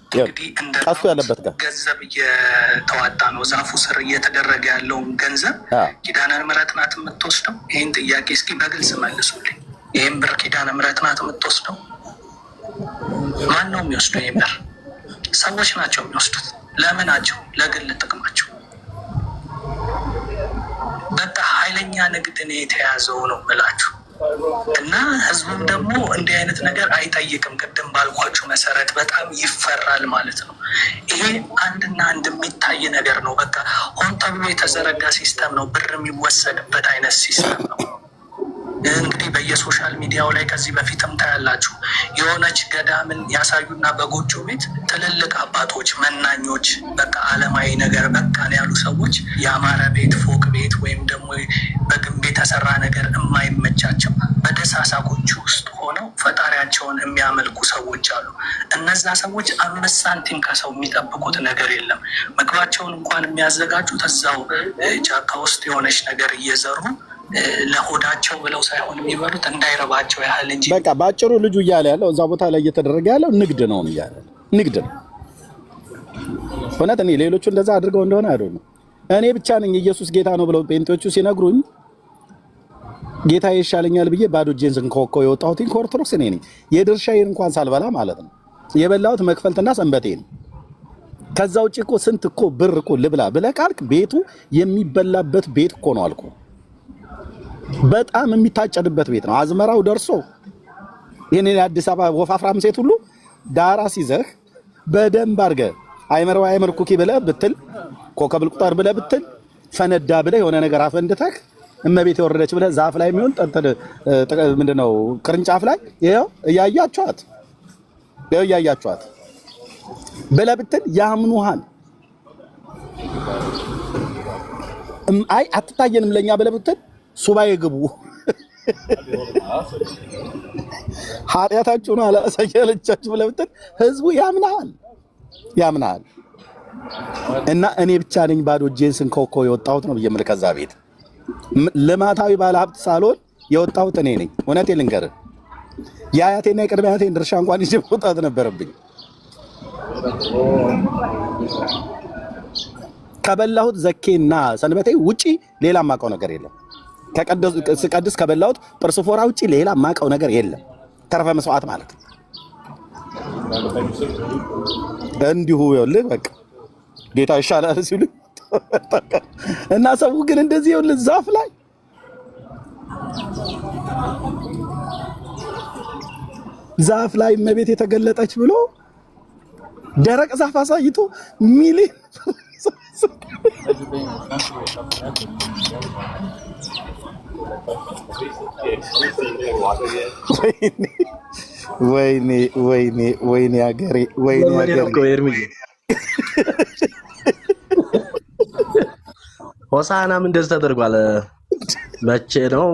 ቀሱ ያለበት ጋር ገንዘብ እየተዋጣ ነው። ዛፉ ስር እየተደረገ ያለውን ገንዘብ ኪዳነ ምሕረት ናት የምትወስደው? ይህን ጥያቄ እስኪ በግልጽ መልሱልኝ። ይህን ብር ኪዳነ ምሕረት ናት የምትወስደው? ማን ነው የሚወስደው? ይህን ብር ሰዎች ናቸው የሚወስዱት። ለምናቸው? ለግል ጥቅማቸው። በቃ ኃይለኛ ንግድን የተያዘው ነው ብላችሁ እና ህዝቡም ደግሞ እንዲህ አይነት ነገር አይጠይቅም። ቅድም ባልኳችሁ መሰረት በጣም ይፈራል ማለት ነው። ይሄ አንድና አንድ የሚታይ ነገር ነው። በቃ ሆን ተብሎ የተዘረጋ ሲስተም ነው። ብር የሚወሰድበት አይነት ሲስተም ነው። እንግዲህ በየሶሻል ሚዲያው ላይ ከዚህ በፊትም ታያላችሁ። የሆነች ገዳምን ያሳዩና በጎጆ ቤት ትልልቅ አባቶች መናኞች፣ በቃ አለማዊ ነገር በቃን ያሉ ሰዎች የአማረ ቤት ፎቅ ቤት ወይም ደግሞ በግንብ የተሰራ ነገር የማይመቻቸው በደሳሳ ጎጆ ውስጥ ሆነው ፈጣሪያቸውን የሚያመልኩ ሰዎች አሉ። እነዛ ሰዎች 5 ሳንቲም ከሰው የሚጠብቁት ነገር የለም። ምግባቸውን እንኳን የሚያዘጋጁት እዛው ጫካ ውስጥ የሆነች ነገር እየዘሩ ለሆዳቸው ብለው ሳይሆን የሚበሉት እንዳይረባቸው ያህል እንጂ። በቃ ባጭሩ ልጁ እያለ ያለው እዛ ቦታ ላይ እየተደረገ ያለው ንግድ ነው እያለ ንግድ ነው። እውነት እኔ ሌሎቹ እንደዛ አድርገው እንደሆነ አይደለም። እኔ ብቻ ነኝ ኢየሱስ ጌታ ነው ብለው ጴንጤዎቹ ሲነግሩኝ ጌታ ይሻለኛል ብዬ ባዶ እጄን ስንኮኮ የወጣሁት ከኦርቶዶክስ እኔ ነኝ። የድርሻዬን እንኳን ሳልበላ ማለት ነው። የበላሁት መክፈልትና ሰንበቴ ነው። ከዛ ውጭ እኮ ስንት እኮ ብር እኮ ልብላ ብለህ ካልክ ቤቱ የሚበላበት ቤት እኮ ነው አልኩ። በጣም የሚታጨድበት ቤት ነው። አዝመራው ደርሶ የኔ አዲስ አበባ ወፋፍራም ሴት ሁሉ ዳራ ሲዘህ በደንብ አድርገህ አይመር ኩኪ ብለህ ብትል ኮከብ ቁጥር ብለህ ብትል ፈነዳ ብለህ የሆነ ነገር አፈንድተህ እመቤት የወረደች ብለህ ዛፍ ላይ የሚሆን ምንድነው ቅርንጫፍ ላይ ይሄው እያያችኋት ብለህ ብትል ያምኑሃል። አይ አትታየንም ለኛ ብለህ ብትል ሱባኤ ግቡ ኃጢአታችሁን አላሳያለቻችሁ ብለህ ብትል ህዝቡ ያምናል። እና እኔ ብቻ ነኝ ባዶ እጄን ስንኮኮ የወጣሁት ነው ብዬ ከዛ ቤት ልማታዊ ባለሀብት ሳልሆን የወጣሁት እኔ ነኝ። እውነቴን ልንገርህ የአያቴና የቅድመ አያቴን ድርሻ እንኳን ይዤ መውጣት ነበረብኝ። ከበላሁት ዘኬና ሰንበቴ ውጪ ሌላ ማቀው ነገር የለም። ስቀድስ ከበላሁት ጥርስ ፎራ ውጪ ሌላ ማቀው ነገር የለም። ተረፈ መስዋዕት ማለት እንዲሁ ይኸውልህ በቃ ጌታ ይሻላል ሲሉ እና ሰው ግን እንደዚህ ይኸውልህ ዛፍ ላይ እመቤት የተገለጠች ብሎ ደረቅ ዛፍ አሳይቶ ሚሊዮን ወይኔ አገሬ ሆሳዕናም እንደዚህ ተደርጓል። መቼ ነው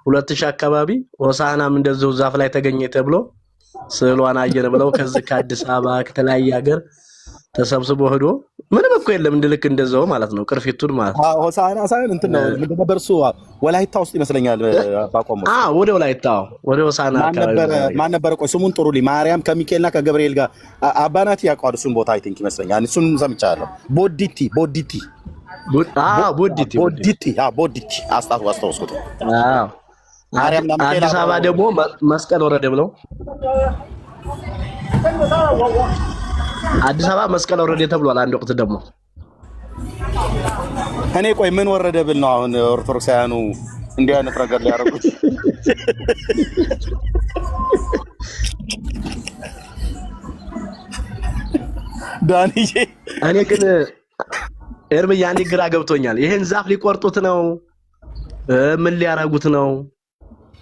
2000 አካባቢ ሆሳዕናም እንደዚሁ ዛፍ ላይ ተገኘ ተብሎ ስዕሏን አየን ብለው ከዚህ ከአዲስ አበባ ከተለያየ ሀገር ተሰብስቦ ሄዶ ምንም እኮ የለም እንድልክ እንደዛው ማለት ነው። ቅርፊቱን ማለት ነው። ሆሳዕና ሳይሆን እንትን ነው ምንድነው እርሱ ወላይታ ውስጥ ይመስለኛል ባቆሙ። ወደ ወላይታ ወደ ሆሳዕና አካባቢ ማን ነበር? ቆይ ስሙን ጥሩልኝ። ማርያም ከሚካኤልና ከገብርኤል ጋር አባናት ያውቃሉ እሱን ቦታ አይ ቲንክ ይመስለኛል። እሱን ሰምቻለሁ። ቦዲቲ አስታውስኩት። አዲስ አበባ ደግሞ መስቀል ወረደ ብለው አዲስ አበባ መስቀል ወረደ ተብሏል። አንድ ወቅት ደግሞ እኔ ቆይ ምን ወረደ ብል ነው አሁን ኦርቶዶክሳውያኑ እንዲህ አይነት ነገር ሊያደርጉት? ዳንዬ እኔ ግን እርምያ አንድ ግራ ገብቶኛል። ይሄን ዛፍ ሊቆርጡት ነው? ምን ሊያረጉት ነው?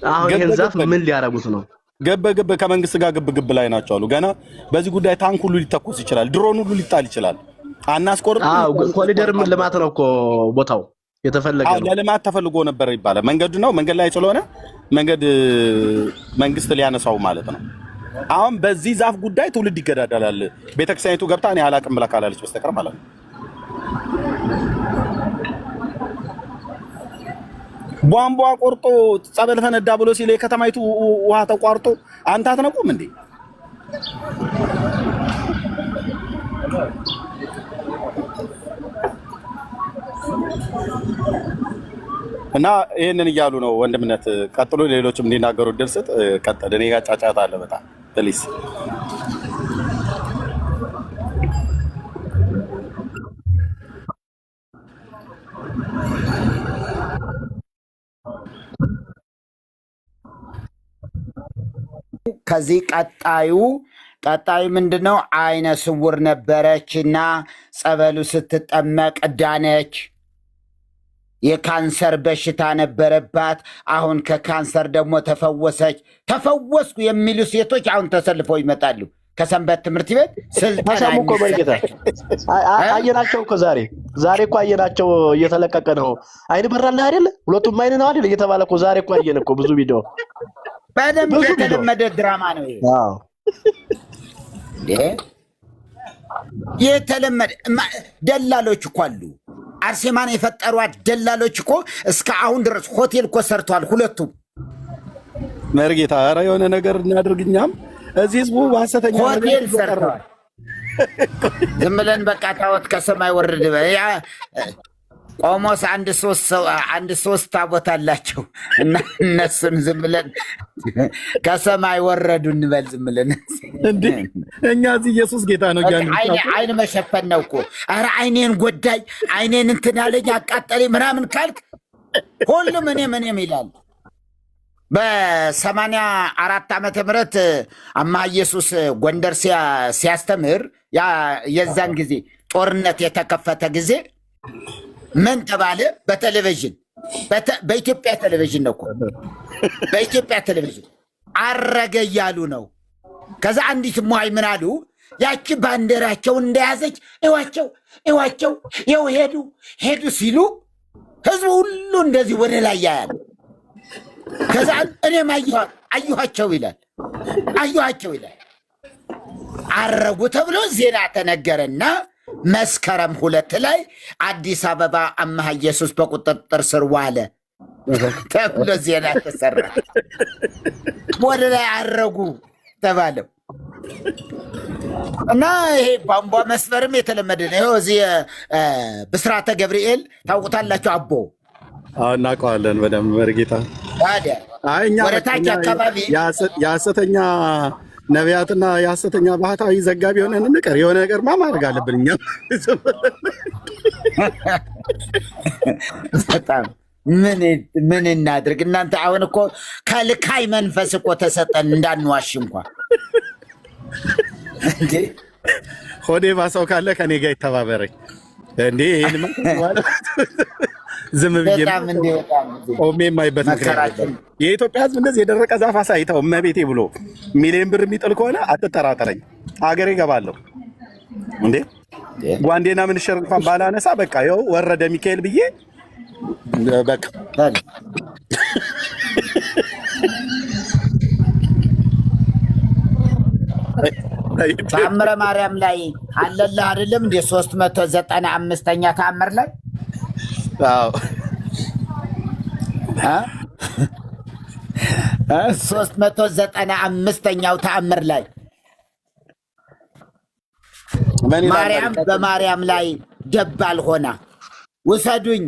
አሁን ይሄን ዛፍ ምን ሊያረጉት ነው? ገበ ከመንግስት ጋር ግብ ላይ ናቸው አሉ። ገና በዚህ ጉዳይ ታንክ ሁሉ ሊተኮስ ይችላል፣ ድሮን ሁሉ ሊጣል ይችላል። አናስቆርጥ። ኮሪደር ምን ልማት ነው እኮ ቦታው የተፈለገ ነው። ለልማት ተፈልጎ ነበር ይባላል። መንገዱ ነው መንገድ ላይ ስለሆነ መንገድ መንግስት ሊያነሳው ማለት ነው። አሁን በዚህ ዛፍ ጉዳይ ትውልድ ይገዳደላል። ቤተክርስቲያኒቱ ገብታ እኔ አላቅም ብላ ካላለች በስተቀር ማለት ነው። ቧንቧ ቆርጦ ጸበል ፈነዳ ብሎ ሲል የከተማይቱ ውሃ ተቋርጦ አንተ አትነቁም እንዴ? እና ይሄንን እያሉ ነው ወንድምነት። ቀጥሎ ሌሎችም እንዲናገሩ ድል ስጥ። ቀጥል። እኔ ጋር ጫጫታ አለ በጣም ፕሊስ። ከዚህ ቀጣዩ ምንድነው? አይነ ስውር ነበረችና ጸበሉ ስትጠመቅ ዳነች። የካንሰር በሽታ ነበረባት። አሁን ከካንሰር ደግሞ ተፈወስኩ የሚሉ ሴቶች አሁን ተሰልፈው ይመጣሉ። ከሰንበት ትምህርት ቤት ስልጠና እኮ በጌታ አየናቸው እኮ ዛሬ እኮ አየናቸው። እየተለቀቀ ነው። አይን በራልህ አይደል? ሁለቱም አይን ነው አይደል እየተባለ እኮ ዛሬ እኮ አየን እኮ ብዙ ቪዲዮ። በደንብ የተለመደ ድራማ ነው ይሄ። የተለመደ ደላሎች እኮ አሉ። አርሴማን የፈጠሯት ደላሎች እኮ እስከ አሁን ድረስ ሆቴል እኮ ሰርተዋል ሁለቱም። መርጌታ ኧረ የሆነ ነገር እናድርግኛም እዚህ ህዝቡ ሐሰተኛ ሆቴል ሰርተዋል። ዝም ብለን በቃ ታወት ከሰማይ ወረደ። ያ ቆሞስ አንድ ሶስት ታቦት አላቸው እና እነሱን ዝም ብለን ከሰማይ ወረዱ እንበል። ዝም ብለን እንዴ እኛ እዚህ ኢየሱስ ጌታ ነው እያልን አይን መሸፈን ነው እኮ። ኧረ አይኔን ጎዳኝ፣ አይኔን እንትን አለኝ፣ አቃጠለኝ ምናምን ካልክ ሁሉም እኔም ይላል። በ84 ዓመተ ምህረት አምሃ ኢየሱስ ጎንደር ሲያስተምር የዛን ጊዜ ጦርነት የተከፈተ ጊዜ ምን ተባለ? በቴሌቪዥን በኢትዮጵያ ቴሌቪዥን ነው እኮ በኢትዮጵያ ቴሌቪዥን አረገ እያሉ ነው። ከዛ አንዲት ሟይ ምን አሉ? ያቺ ባንዲራቸውን እንደያዘች እዋቸው ይኸው ሄዱ ሲሉ ህዝቡ ሁሉ እንደዚህ ወደ ላይ ያያል። ከዛ እኔም አየኋቸው ይላል። አረጉ ተብሎ ዜና ተነገረና መስከረም 2 ላይ አዲስ አበባ አምሃ ኢየሱስ በቁጥጥር ስር ዋለ ተብሎ ዜና ተሰራ። ወደ ላይ አረጉ ተባለው እና ይሄ ቧንቧ መስፈርም የተለመደ ነው። ይኸው እዚህ ብስራተ ገብርኤል ታውቁታላችሁ። አቦ እናውቀዋለን በደምብ መርጌታ። ወደ ታች አካባቢ የሐሰተኛ ነቢያትና የሐሰተኛ ባህታዊ ዘጋቢ ሆነን እንቀር። የሆነ ነገር ማድረግ አለብን እኛ። በጣም ምን እናድርግ እናንተ? አሁን እኮ ከልካይ መንፈስ እኮ ተሰጠን እንዳንዋሽ እንኳን እንዴ። ሆዴ ባሰው ካለ ከኔ ጋር ይተባበረኝ እንዴ። ይሄን ዝም ብዬ ቆሜ የማይበት ምክንያት የኢትዮጵያ ሕዝብ እንደዚህ የደረቀ ዛፍ አሳይተው እመቤቴ ብሎ ሚሊዮን ብር የሚጥል ከሆነ አትጠራጠረኝ፣ አገሬ እገባለሁ እንዴ። ጓንዴና ምንሽር እንኳን ባላነሳ በቃ ይኸው ወረደ ሚካኤል ብዬ በቃ ተአምረ ማርያም ላይ አለልህ አይደለም እንዴ? 395ኛ ተአምር ላይ አዎ 395ኛው ተአምር ላይ ማርያም በማርያም ላይ ደባል ሆና ውሰዱኝ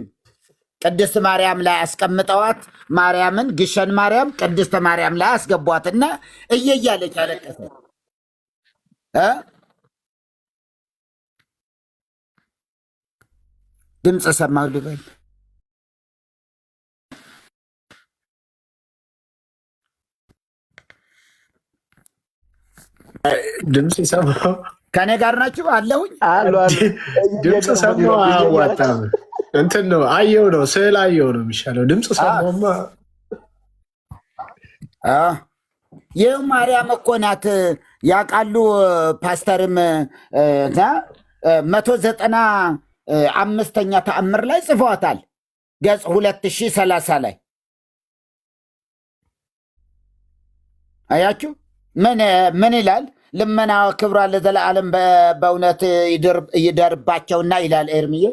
ቅድስት ማርያም ላይ አስቀምጠዋት ማርያምን ግሸን ማርያም ቅድስት ማርያም ላይ አስገቧትና እየያለች አለቀሰች። ድምፅ ሰማሁ ልበል። ድምፅ ሰማሁ። ከኔ ጋር ናችሁ? አለሁኝ ድምፅ ሰማሁ። አያዋጣም። እንትን ነው አየው ነው ስዕል አየው ነው የሚሻለው። ድምፅ ሰማሁማ። ይህ ማርያም እኮ ናት። ያውቃሉ ፓስተርም 195ኛ ተአምር ላይ ጽፏታል። ገጽ 2030 ላይ አያችሁ ምን ይላል? ልመና ክብሯ ለዘለዓለም በእውነት ይደርባቸውና ይላል ኤርምዬ።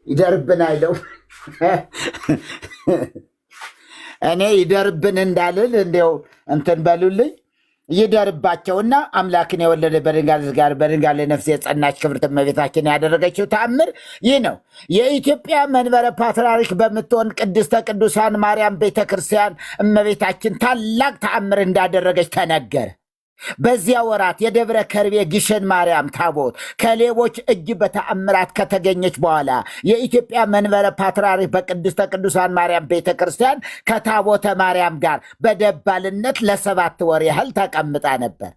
ይደርብን አይለው እኔ ይደርብን እንዳልል እንዲያው እንትን በሉልኝ። ይደርባቸውና አምላክን የወለደ በድንጋሌ ጋር በድንጋሌ ነፍስ የጸናች ክብርት እመቤታችን ያደረገችው ተአምር ይህ ነው። የኢትዮጵያ መንበረ ፓትርያርክ በምትሆን ቅድስተ ቅዱሳን ማርያም ቤተክርስቲያን እመቤታችን ታላቅ ተአምር እንዳደረገች ተነገረ። በዚያ ወራት የደብረ ከርቤ ግሸን ማርያም ታቦት ከሌቦች እጅ በተአምራት ከተገኘች በኋላ የኢትዮጵያ መንበረ ፓትርያርክ በቅድስተ ቅዱሳን ማርያም ቤተክርስቲያን ከታቦተ ማርያም ጋር በደባልነት ለ7 ወር ያህል ተቀምጣ ነበር።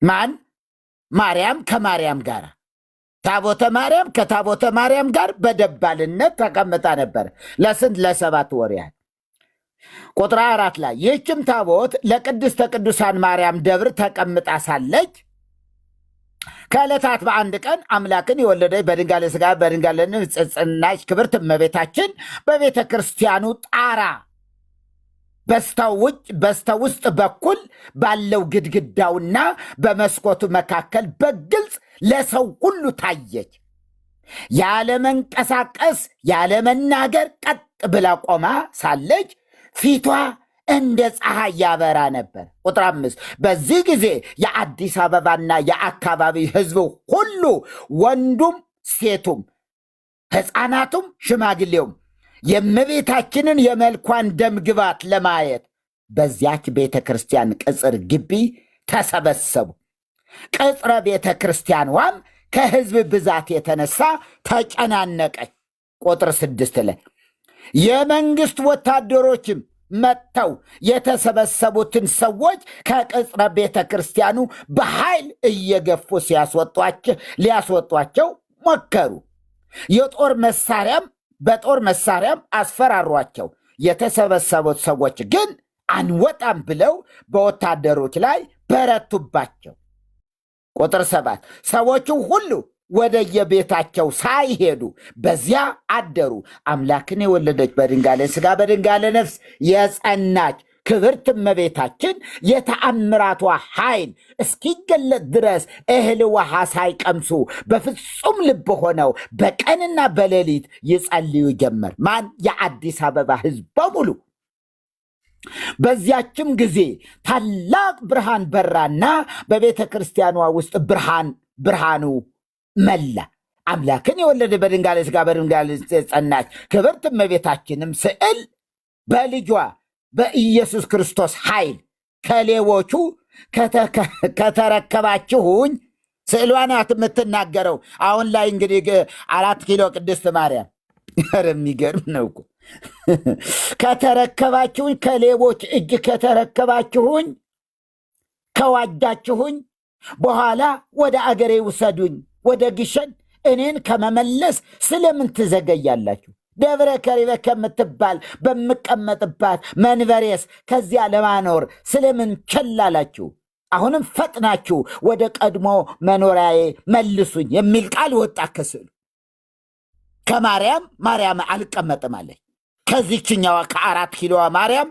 ማን? ማርያም ከማርያም ጋር፣ ታቦተ ማርያም ከታቦተ ማርያም ጋር በደባልነት ተቀምጣ ነበር። ለስንት? ለ7 ወር ያህል። ቁጥር 4 ላይ ይህችም ታቦት ለቅድስተ ቅዱሳን ማርያም ደብር ተቀምጣ ሳለች ከዕለታት በአንድ ቀን አምላክን የወለደች በድንጋሌ ሥጋ በድንጋሌ ነፍስ የጸናች ክብርት እመቤታችን በቤተ ክርስቲያኑ ጣራ በስተውስጥ በኩል ባለው ግድግዳውና በመስኮቱ መካከል በግልጽ ለሰው ሁሉ ታየች። ያለመንቀሳቀስ ያለመናገር ቀጥ ብላ ቆማ ሳለች ፊቷ እንደ ፀሐይ ያበራ ነበር። ቁጥር 5 በዚህ ጊዜ የአዲስ አበባና የአካባቢ ሕዝብ ሁሉ ወንዱም ሴቱም ሕፃናቱም ሽማግሌውም የእመቤታችንን የመልኳን ደምግባት ለማየት በዚያች ቤተ ክርስቲያን ቅጽር ግቢ ተሰበሰቡ። ቅጽረ ቤተ ክርስቲያኗም ከሕዝብ ብዛት የተነሳ ተጨናነቀች። ቁጥር 6 ላይ የመንግስት ወታደሮችም መጥተው የተሰበሰቡትን ሰዎች ከቅጽረ ቤተ ክርስቲያኑ በኃይል እየገፉ ሊያስወጧቸው ሞከሩ። በጦር መሳሪያም አስፈራሯቸው። የተሰበሰቡት ሰዎች ግን አንወጣም ብለው በወታደሮች ላይ በረቱባቸው። ቁጥር 7 ሰዎቹ ሁሉ ወደ የቤታቸው ሳይሄዱ በዚያ አደሩ። አምላክን የወለደች በድንጋሌ ሥጋ በድንጋሌ ነፍስ የጸናች ክብርት እመቤታችን የተአምራቷ ኃይል እስኪገለጥ ድረስ እህል ውሃ ሳይቀምሱ በፍጹም ልብ ሆነው በቀንና በሌሊት ይጸልዩ ጀመር። ማን? የአዲስ አበባ ሕዝብ በሙሉ። በዚያችም ጊዜ ታላቅ ብርሃን በራና በቤተ ክርስቲያኗ ውስጥ ብርሃኑ መላ። አምላክን የወለደ በድንጋሌ ሥጋ በድንጋሌ የጸናች ክብርት እመቤታችንም ስዕል በልጇ በኢየሱስ ክርስቶስ ኃይል ከሌቦቹ ከተረከባችሁኝ ስዕሏ ናት የምትናገረው። አሁን ላይ እንግዲህ 4 ኪሎ ቅድስት ማርያም የሚገርም ነው እኮ። ከተረከባችሁኝ፣ ከሌቦች እጅ ከተረከባችሁኝ፣ ከዋጃችሁኝ በኋላ ወደ አገሬ ውሰዱኝ፣ ወደ ግሸን። እኔን ከመመለስ ስለምን ትዘገያላችሁ? ደብረ ከሪበ ከምትባል በምቀመጥባት መንበሬስ ከዚያ ለማኖር ስለምን ቸላላችሁ? አሁንም ፈጥናችሁ ወደ ቀድሞ መኖሪያዬ መልሱኝ የሚል ቃል ወጣ ከስዕሉ። ማርያም አልቀመጥም አለች። ከዚችኛዋ ከ4 ኪሎዋ ማርያም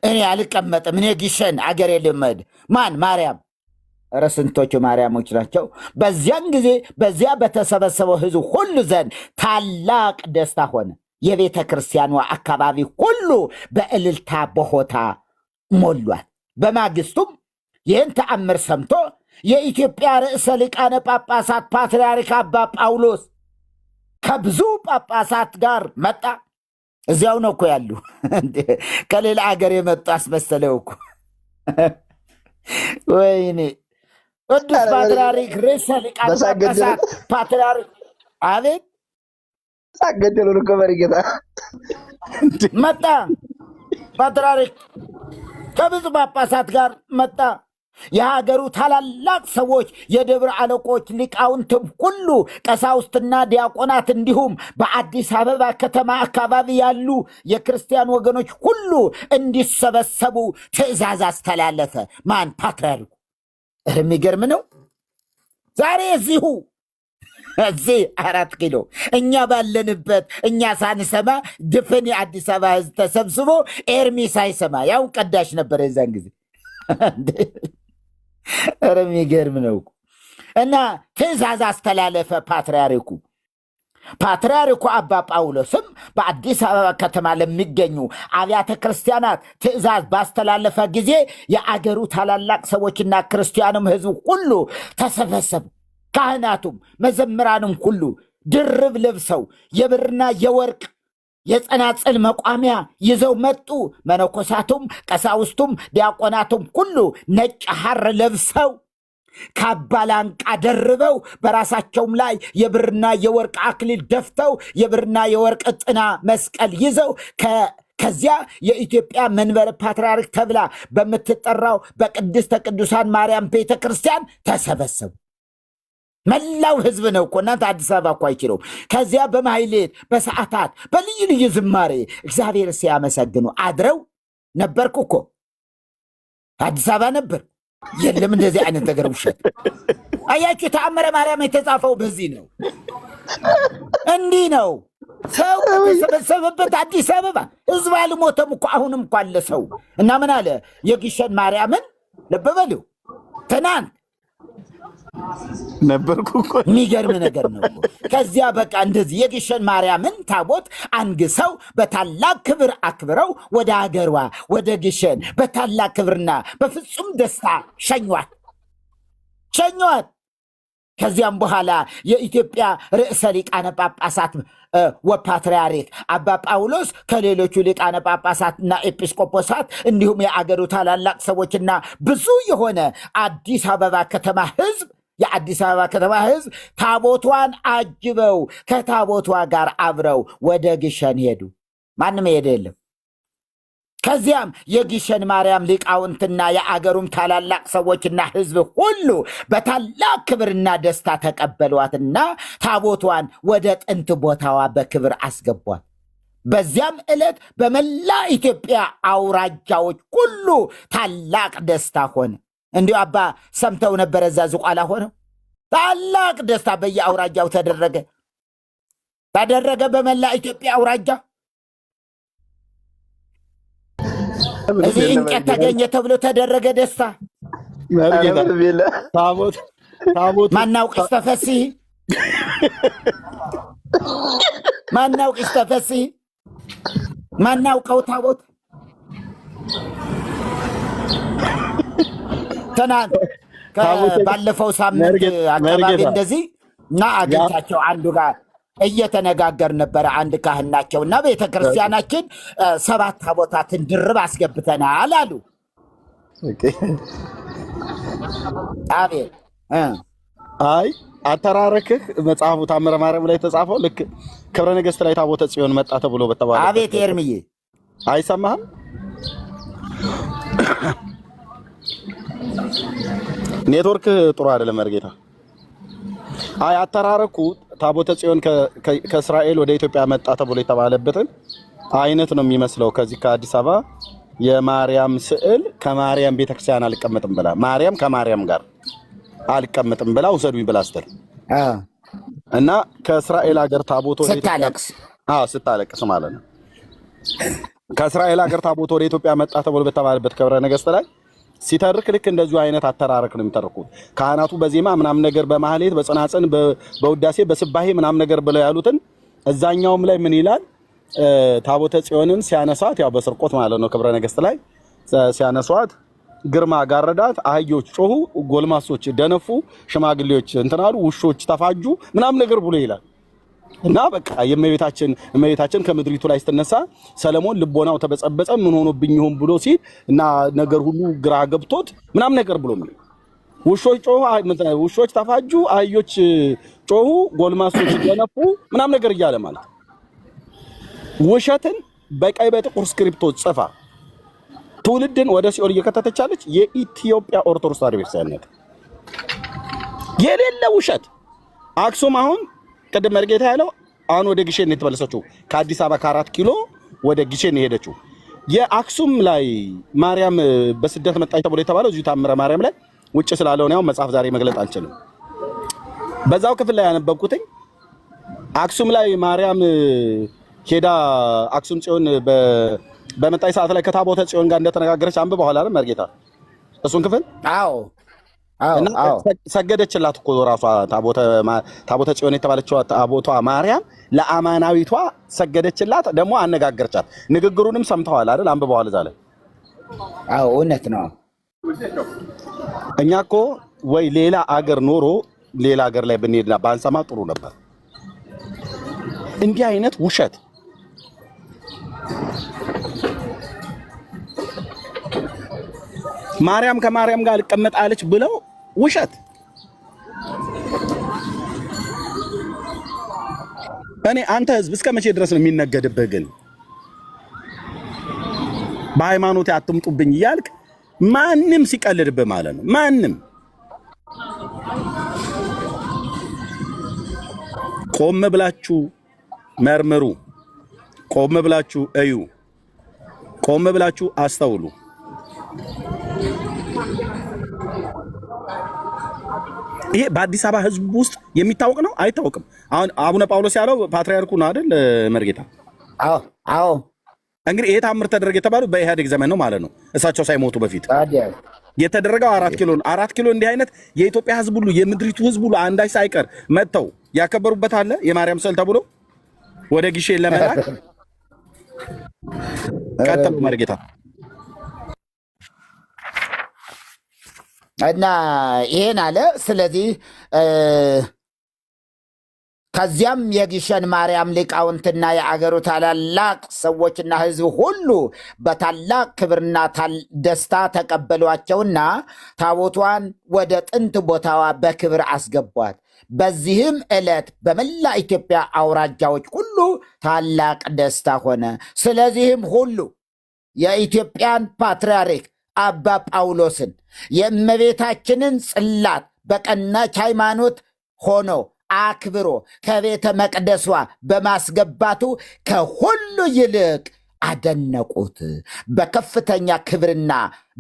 እኔ አልቀመጥም፣ እኔ ግሸን አገሬ ልመድ። ማን? ማርያም። ኧረ ስንቶቹ ማርያሞች ናቸው! በዚያን ጊዜ በዚያ በተሰበሰበው ሕዝብ ሁሉ ዘንድ ታላቅ ደስታ ሆነ። የቤተ ክርስቲያኗ አካባቢ ሁሉ በእልልታ በሆታ ሞሏል። በማግስቱም ይህን ተአምር ሰምቶ የኢትዮጵያ ርዕሰ ሊቃነ ጳጳሳት ፓትርያርክ አባ ጳውሎስ ከብዙ ጳጳሳት ጋር መጣ። እዚያው ነው እኮ ያሉ። ከሌላ አገር የመጡ አስመሰለው እኮ። ወይኔ ቅዱስ ፓትርያርክ ርዕሰ ሊቃነ ጳጳሳት ፓትርያርክ አቤት ሳገደሉ እኮ በርጌታ መጣ። ፓትርያርክ ከብዙ ጳጳሳት ጋር መጣ። የሀገሩ ታላላቅ ሰዎች፣ የደብረ አለቆች፣ ሊቃውንትም ሁሉ፣ ቀሳውስትና ዲያቆናት እንዲሁም በአዲስ አበባ ከተማ አካባቢ ያሉ የክርስቲያን ወገኖች ሁሉ እንዲሰበሰቡ ትእዛዝ አስተላለፈ። ማን? ፓትርያርኩ። የሚገርም ነው። ዛሬ እዚህ 4 ኪሎ እኛ ባለንበት እኛ ሳንሰማ ድፍን የአዲስ አበባ ሕዝብ ተሰብስቦ ኤርሚ ሳይሰማ ያው ቀዳሽ ነበር የዛን ጊዜ። ኧረ የሚገርም ነው። እና ትእዛዝ አስተላለፈ ፓትርያርኩ። አባ ጳውሎስም በአዲስ አበባ ከተማ ለሚገኙ አብያተ ክርስቲያናት ትእዛዝ ባስተላለፈ ጊዜ የአገሩ ታላላቅ ሰዎችና ክርስቲያኑም ሕዝብ ሁሉ ተሰበሰቡ። ካህናቱም መዘምራንም ሁሉ ድርብ ለብሰው የብርና የወርቅ የጸናጽል መቋሚያ ይዘው መጡ። መነኮሳቱም ቀሳውስቱም ዲያቆናቱም ሁሉ ነጭ ሐር ለብሰው ካባ ላንቃ ደርበው በራሳቸውም ላይ የብርና የወርቅ አክሊል ደፍተው የብርና የወርቅ ጥና መስቀል ይዘው ከዚያ የኢትዮጵያ መንበረ ፓትርያርክ ተብላ በምትጠራው በቅድስተ ቅዱሳን ማርያም ቤተ ክርስቲያን ተሰበሰቡ። መላው ሕዝብ ነው እኮ እናንተ አዲስ አበባ እኮ አይችለውም። ከዚያ በማሕሌት በሰዓታት በልዩ ልዩ ዝማሬ እግዚአብሔር ሲያመሰግኑ አድረው ነበርኩ እኮ አዲስ አበባ ነበር። የለም እንደዚህ አይነት ነገር ውሸት። አያችሁ፣ ተአምረ ማርያም የተጻፈው በዚህ ነው። እንዲህ ነው ሰው የተሰበሰበበት አዲስ አበባ። ሕዝብ አልሞተም እኮ አሁንም እኮ አለ ሰው። እና ምን አለ? የግሸን ማርያምን ልብ በሉ ትናንት ነበርኩ እኮ። የሚገርም ነገር ነው። ከዚያ በቃ እንደዚህ የግሸን ማርያምን ታቦት አንግሰው በታላቅ ክብር አክብረው ወደ አገሯ ወደ ግሸን በታላቅ ክብርና በፍጹም ደስታ ሸኟት። ከዚያም በኋላ የኢትዮጵያ ርዕሰ ሊቃነ ጳጳሳት ወፓትርያርክ አባ ጳውሎስ ከሌሎቹ ሊቃነ ጳጳሳትና ኤጲስቆጶሳት እንዲሁም የአገሩ ታላላቅ ሰዎችና ብዙ የሆነ የአዲስ አበባ ከተማ ሕዝብ ታቦቷን አጅበው ከታቦቷ ጋር አብረው ወደ ግሸን ሄዱ። ማንም ሄደ የለም። ከዚያም የግሸን ማርያም ሊቃውንትና የአገሩም ታላላቅ ሰዎችና ሕዝብ ሁሉ በታላቅ ክብርና ደስታ ተቀበሏትና ታቦቷን ወደ ጥንት ቦታዋ በክብር አስገቧት። በዚያም ዕለት በመላ ኢትዮጵያ አውራጃዎች ሁሉ ታላቅ ደስታ ሆነ። እንዲሁ አባ ሰምተው ነበረ። እዛ ዝቋላ ሆነው ታላቅ ደስታ በየአውራጃው ተደረገ በመላ ኢትዮጵያ አውራጃ። እዚህ እንጨት ተገኘ ተብሎ ተደረገ ደስታ። ማናውቅስ ተፈስሒ ማናውቀው ታቦት ትናንት ባለፈው ሳምንት አካባቢ እንደዚህ እና አግኝታቸው አንዱ ጋር እየተነጋገር ነበረ። አንድ ካህን ናቸው እና ቤተ ክርስቲያናችን 7 ታቦታትን ድርብ አስገብተናል አሉ። አቤት አይ አተራረክህ መጽሐፉ ታምረ ማርያም ላይ ተጻፈው ልክ ክብረ ነገሥት ላይ ታቦተ ጽዮን መጣ ተብሎ በተባለ አቤት ኤርምዬ አይሰማህም? ኔትወርክ ጥሩ አይደለም መርጌታ። አይ አተራረኩ ታቦተ ጽዮን ከእስራኤል ወደ ኢትዮጵያ መጣ ተብሎ የተባለበትን አይነት ነው የሚመስለው። ከዚህ ከአዲስ አበባ የማርያም ስዕል ከማርያም ቤተክርስቲያን አልቀመጥም ብላ ማርያም ከማርያም ጋር አልቀመጥም ብላ ውሰዱኝ ብላ ስትል እና ከእስራኤል ሀገር ታቦት ወደ ስታለቅስ ማለት ነው። ከእስራኤል ሀገር ታቦት ወደ ኢትዮጵያ መጣ ተብሎ በተባለበት ክብረ ነገሥት ላይ ሲተርክ ልክ እንደዚሁ አይነት አተራረክ ነው የሚተርኩት። ካህናቱ በዜማ ምናምን ነገር በማህሌት በጽናጽን በውዳሴ በስባሄ ምናምን ነገር ብለው ያሉትን እዛኛውም ላይ ምን ይላል? ታቦተ ጽዮንን ሲያነሷት ያው በስርቆት ማለት ነው ክብረ ነገሥት ላይ ሲያነሷት ግርማ ጋረዳት፣ አህዮች ጮሁ፣ ጎልማሶች ደነፉ፣ ሽማግሌዎች እንትናሉ፣ ውሾች ተፋጁ ምናምን ነገር ብሎ ይላል። እና በቃ የእመቤታችን ከምድሪቱ ላይ ስትነሳ ሰለሞን ልቦናው ተበጸበጸ ምን ሆኖብኝ ይሆን ብሎ ሲል እና ነገር ሁሉ ግራ ገብቶት ምናምን ነገር ብሎ ምን ውሾች ጮሁ፣ ውሾች ተፋጁ፣ አህዮች ጮሁ፣ ጎልማሶች ደነፉ ምናምን ነገር እያለ ማለት ውሸትን በቀይ በጥቁር ስክሪፕቶ ጽፋ ትውልድን ወደ ሲኦል እየከተተቻለች የኢትዮጵያ ኦርቶዶክስ ተዋሕዶ ቤተክርስቲያን ናት። የሌለ ውሸት አክሱም አሁን ቅድም መርጌታ ያለው አሁን ወደ ግሼን የተመለሰችው ከአዲስ አበባ ከ4 ኪሎ ወደ ግሼን የሄደችው የአክሱም ላይ ማርያም በስደት መጣች ተብሎ የተባለው እዚሁ ታምረ ማርያም ላይ ውጭ ስላለው ነው መጽሐፍ ዛሬ መግለጥ አልችልም። በዛው ክፍል ላይ ያነበብኩትኝ አክሱም ላይ ማርያም ሄዳ አክሱም ጽዮን በመጣይ ሰዓት ላይ ከታቦተ ጽዮን ጋር እንደተነጋገረች አንብበዋል አይደል መርጌታ? እሱን ክፍል ሰገደችላት እኮ ራሷ ታቦተ ጽዮን የተባለችው ታቦቷ ማርያም ለአማናዊቷ ሰገደችላት፣ ደግሞ አነጋገረቻት። ንግግሩንም ሰምተዋል አይደል? አንብበዋል እዛ ላይ። አዎ እውነት ነው። እኛ እኮ ወይ ሌላ አገር ኖሮ ሌላ አገር ላይ ብንሄድና ባንሰማ ጥሩ ነበር። እንዲህ አይነት ውሸት ማርያም ከማርያም ጋር አልቀመጣለች ብለው ውሸት። እኔ አንተ ህዝብ እስከ መቼ ድረስ ነው የሚነገድብህ? ግን በሃይማኖቴ አትምጡብኝ እያልክ ማንም ሲቀልድብህ ማለት ነው። ማንም ቆም ብላችሁ መርምሩ፣ ቆም ብላችሁ እዩ፣ ቆም ብላችሁ አስተውሉ። ይሄ በአዲስ አበባ ህዝብ ውስጥ የሚታወቅ ነው አይታወቅም? አሁን አቡነ ጳውሎስ ያለው ፓትርያርኩ ነው አይደል መርጌታ? አዎ። እንግዲህ ይሄ ታምር ተደረገ የተባለው በኢህአዴግ ዘመን ነው ማለት ነው፣ እሳቸው ሳይሞቱ በፊት የተደረገው 4 ኪሎ ነው። 4 ኪሎ እንዲህ አይነት የኢትዮጵያ ህዝብ ሁሉ የምድሪቱ ህዝብ ሁሉ አንዳች ሳይቀር መጥተው ያከበሩበት አለ። የማርያም ስዕል ተብሎ ወደ ግሼን ለመላክ ቀጥሉ መርጌታ። እና ይሄን አለ። ስለዚህ ከዚያም የግሸን ማርያም ሊቃውንትና የአገሩ ታላላቅ ሰዎችና ህዝብ ሁሉ በታላቅ ክብርና ደስታ ተቀበሏቸውና ታቦቷን ወደ ጥንት ቦታዋ በክብር አስገቧት። በዚህም ዕለት በመላ ኢትዮጵያ አውራጃዎች ሁሉ ታላቅ ደስታ ሆነ። ስለዚህም ሁሉ የኢትዮጵያን ፓትርያርክ አባ ጳውሎስን የእመቤታችንን ጽላት በቀናች ሃይማኖት ሆኖ አክብሮ ከቤተ መቅደሷ በማስገባቱ ከሁሉ ይልቅ አደነቁት። በከፍተኛ ክብርና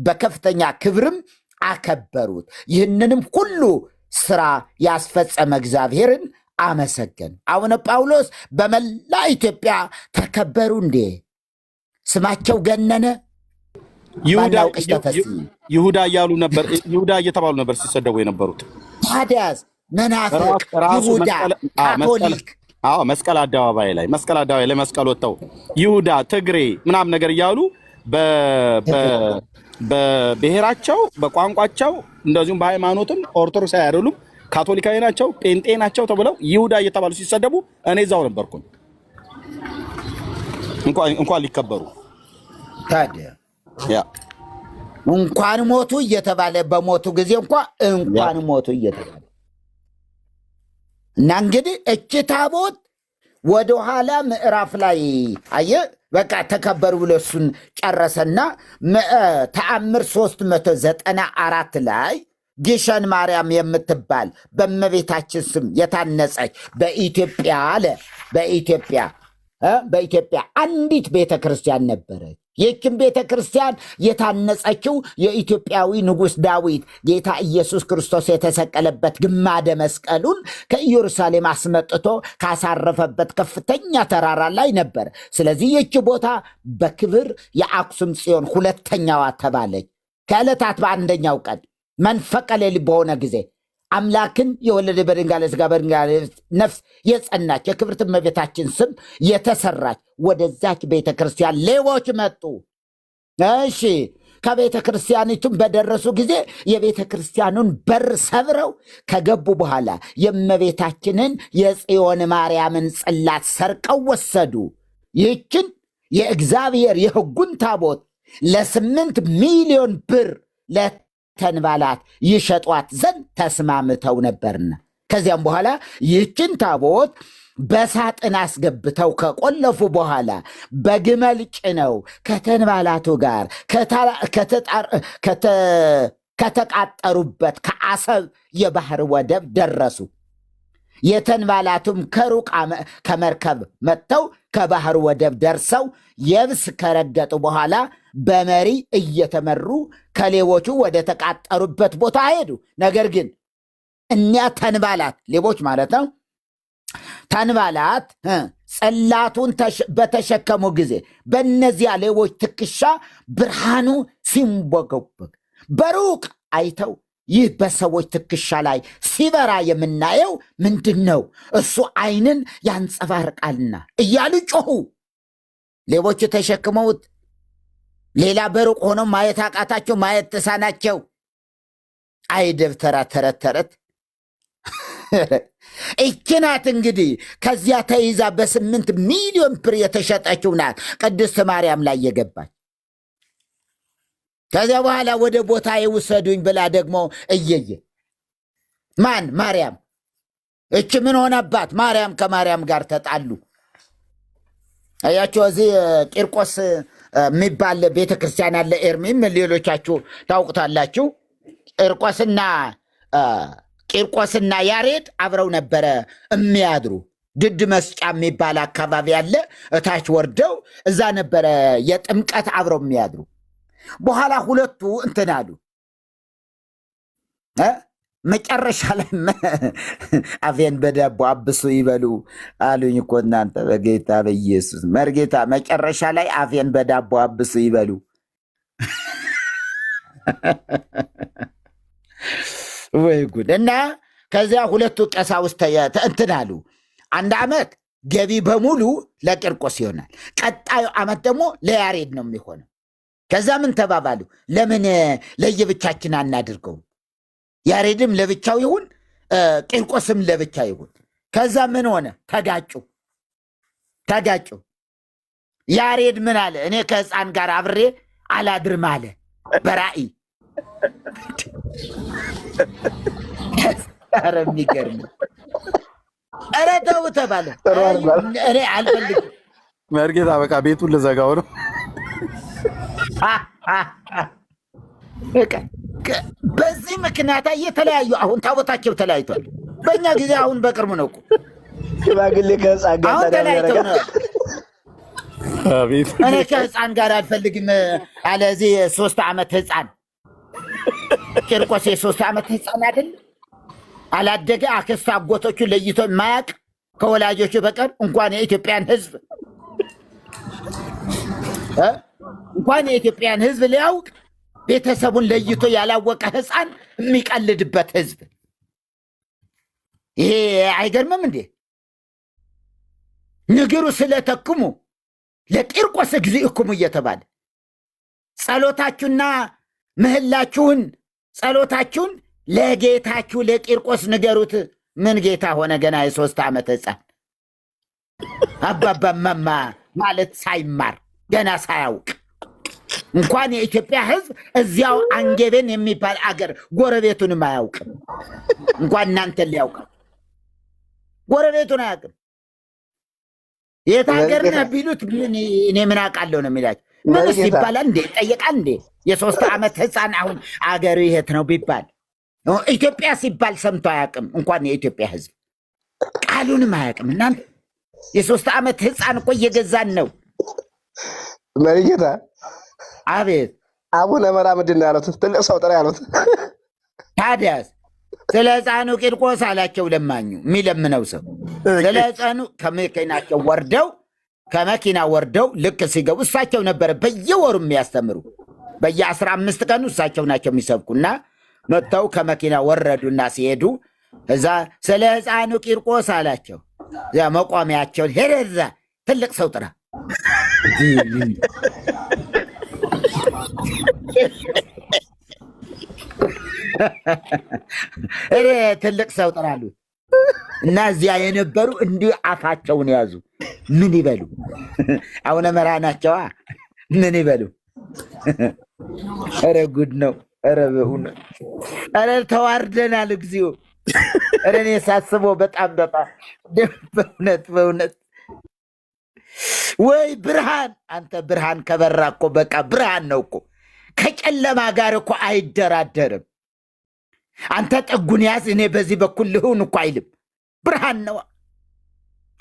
በከፍተኛ ክብርም አከበሩት። ይህንንም ሁሉ ስራ ያስፈጸመ እግዚአብሔርን አመሰገን። አቡነ ጳውሎስ በመላ ኢትዮጵያ ተከበሩ እንዴ! ስማቸው ገነነ። ይሁዳ እያሉ ነበር፣ ይሁዳ እየተባሉ ነበር ሲሰደቡ የነበሩት። ታዲያስ መናፍቅ ይሁዳ ካቶሊክ መስቀል አደባባይ ላይ መስቀል ወጥተው ይሁዳ ትግሬ ምናምን ነገር እያሉ በብሔራቸው በቋንቋቸው እንደዚሁም በሃይማኖትም ኦርቶዶክሳዊ አይደሉም፣ ካቶሊካዊ ናቸው፣ ጴንጤ ናቸው ተብለው ይሁዳ እየተባሉ ሲሰደቡ እኔ እዛው ነበርኩኝ እንኳን ሊከበሩ። ታዲያ እንኳን ሞቱ እየተባለ በሞቱ ጊዜ እንኳን ሞቱ እየተባለ እና እንግዲህ እች ታቦት ወደኋላ ምዕራፍ ላይ አየ በቃ ተከበሩ ብሎ እሱን ጨረሰና ተአምር 394 ላይ ግሸን ማርያም የምትባል በእመቤታችን ስም የታነጸች በኢትዮጵያ አለ በኢትዮጵያ አንዲት ቤተ ክርስቲያን ነበረች። ይህችን ቤተ ክርስቲያን የታነጸችው የኢትዮጵያዊ ንጉሥ ዳዊት ጌታ ኢየሱስ ክርስቶስ የተሰቀለበት ግማደ መስቀሉን ከኢየሩሳሌም አስመጥቶ ካሳረፈበት ከፍተኛ ተራራ ላይ ነበር። ስለዚህ ይህች ቦታ በክብር የአክሱም ጽዮን ሁለተኛዋ ተባለች። ከዕለታት በአንደኛው ቀን መንፈቀ ሌሊት በሆነ ጊዜ አምላክን የወለደ በድንጋሌ ሥጋ በድንጋሌ ነፍስ የጸናች የክብርት እመቤታችን ስም የተሰራች ወደዛች ቤተ ክርስቲያን ሌቦች መጡ። እሺ ከቤተ ክርስቲያኒቱም በደረሱ ጊዜ የቤተ ክርስቲያኑን በር ሰብረው ከገቡ በኋላ የእመቤታችንን የጽዮን ማርያምን ጽላት ሰርቀው ወሰዱ። ይህችን የእግዚአብሔር የሕጉን ታቦት ለ8 ሚሊዮን ብር ተንባላት ይሸጧት ዘንድ ተስማምተው ነበርና ከዚያም በኋላ ይህችን ታቦት በሳጥን አስገብተው ከቆለፉ በኋላ በግመል ጭነው ከተንባላቱ ጋር ከተቃጠሩበት ከአሰብ የባህር ወደብ ደረሱ። የተንባላቱም ከሩቅ ከመርከብ መጥተው ከባህር ወደብ ደርሰው የብስ ከረገጡ በኋላ በመሪ እየተመሩ ከሌቦቹ ወደ ተቃጠሩበት ቦታ ሄዱ። ነገር ግን እኒያ ተንባላት ሌቦች ማለት ነው። ተንባላት ጽላቱን በተሸከሙ ጊዜ በእነዚያ ሌቦች ትከሻ ብርሃኑ ሲንቦገቦግ በሩቅ አይተው ይህ በሰዎች ትከሻ ላይ ሲበራ የምናየው ምንድን ነው? እሱ ዓይንን ያንጸባርቃልና እያሉ ጮኹ። ሌቦቹ ተሸክመውት ሌላ በሩቅ ሆኖ ማየት አቃታቸው፣ ማየት ተሳናቸው። አይ ደብተራ ተረት ይህች ናት እንግዲህ ከዚያ ተይዛ በ8 ሚሊዮን ብር የተሸጠችው ናት ቅድስት ማርያም ላይ የገባች። ከዚያ በኋላ ወደ ቦታ የውሰዱኝ ብላ ደግሞ እየየ ማን ማርያም እች ምን ሆነባት? ማርያም ከማርያም ጋር ተጣሉ። አያቸው እዚህ ቂርቆስ የሚባል ቤተክርስቲያን አለ። ኤርሚም ሌሎቻችሁ ታውቁታላችሁ። ቂርቆስና ያሬድ አብረው ነበረ የሚያድሩ። ድድ መስጫ የሚባል አካባቢ አለ። እታች ወርደው እዛ ነበረ የጥምቀት አብረው የሚያድሩ። በኋላ ሁለቱ እንትን አሉ። መጨረሻ ላይ አፌን በዳቦ አብሱ ይበሉ አሉኝ እኮ እናንተ በጌታ በኢየሱስ መርጌታ። መጨረሻ ላይ አፌን በዳቦ አብሱ ይበሉ። ወይ ጉድ! እና ከዚያ ሁለቱ ቀሳውስት እንትን አሉ። አንድ ዓመት ገቢ በሙሉ ለቂርቆስ ይሆናል፣ ቀጣዩ ዓመት ደግሞ ለያሬድ ነው የሚሆነው። ከዛ ምን ተባባሉ? ለምን ለየብቻችን አናድርገውም? ያሬድም ለብቻው ይሁን፣ ቂርቆስም ለብቻ ይሁን። ከዛ ምን ሆነ? ተጋጩ። ያሬድ ምን አለ? እኔ ከሕፃን ጋር አብሬ አላድርም አለ በራእይ። ኧረ የሚገርም! ኧረ ተው ተባለ። እኔ አልፈልግም መርጌታ፣ በቃ ቤቱን ልዘጋው ነው። በዚህ ምክንያት የተለያዩ አሁን ታቦታቸው ተለያይቷል። በእኛ ጊዜ አሁን በቅርቡ ነው እኮ ሽማግሌ ከሕፃን ጋር አሁን ተለያይተው ነው። እኔ ከሕፃን ጋር አልፈልግም አለ። እዚህ 3 ዓመት ሕፃን ቂርቆስ የ3 ዓመት ሕፃን አይደል? አላደገ አክስት አጎቶቹ ለይቶ የማያውቅ ከወላጆቹ በቀር እንኳን የኢትዮጵያን ሕዝብ ሊያውቅ ቤተሰቡን ለይቶ ያላወቀ ሕፃን የሚቀልድበት ሕዝብ። ይሄ አይገርምም እንዴ? ንግሩ ስለተክሙ ለቂርቆስ እግዚእክሙ እየተባለ ጸሎታችሁን ለጌታችሁ ለቂርቆስ ንገሩት። ምን ጌታ ሆነ? ገና የ3 ዓመት ሕፃን አባባማማ ማለት ሳይማር ገና ሳያውቅ እንኳን የኢትዮጵያ ሕዝብ እዚያው አንጌቤን የሚባል አገር ጎረቤቱንም አያውቅም። እንኳን እናንተን ሊያውቃል ጎረቤቱን አያውቅም። የት ሀገር ነህ ቢሉት እኔ ምን አውቃለሁ ነው የሚላቸው። ምንስ ይባላል እንዴ? ይጠየቃል እንዴ? የ3 ዓመት ህፃን አሁን አገሩ የት ነው ቢባል ኢትዮጵያ ሲባል ሰምቶ አያውቅም። እንኳን የኢትዮጵያ ሕዝብ ቃሉንም አያውቅም። እናንተ የ3 ዓመት ህፃን እኮ እየገዛን ነው። መሪጌታ አቤት አቡነ መራ ምንድን ነው ያሉት? ትልቅ ሰው ጥራ ያሉት። ታዲያስ ስለ ህፃኑ ቂርቆስ አላቸው ለማኙ የሚለምነው ሰው ስለ ህፃኑ ከመኪና ወርደው ልክ ሲገቡ እሳቸው ነበረ በየወሩ የሚያስተምሩ በየ15 ቀኑ እሳቸው ናቸው የሚሰብኩና መጥተው ከመኪና ወረዱና ሲሄዱ እዛ ስለ ህፃኑ ቂርቆስ አላቸው። እዛ መቋሚያቸውን ሄደዛ ትልቅ ሰው ጥራ ትልቅ ሰው ጥራሉ እና እዚያ የነበሩ እንዲሁ አፋቸውን ያዙ። ምን ይበሉ? አቡነ መራ ናቸዋ። ምን ይበሉ? ኧረ ጉድ ነው። ኧረ በእውነት ኧረ ተዋርደናል። እግዚኦ! ኧረ እኔ ሳስበው በጣም በእውነት ወይ ብርሃን! አንተ ብርሃን ከበራ እኮ በቃ ብርሃን ነው እኮ ከጨለማ ጋር እኮ አይደራደርም። አንተ ጠጉን ያዝ እኔ በዚህ በኩል ልሁን እኮ አይልም። ብርሃን ነው።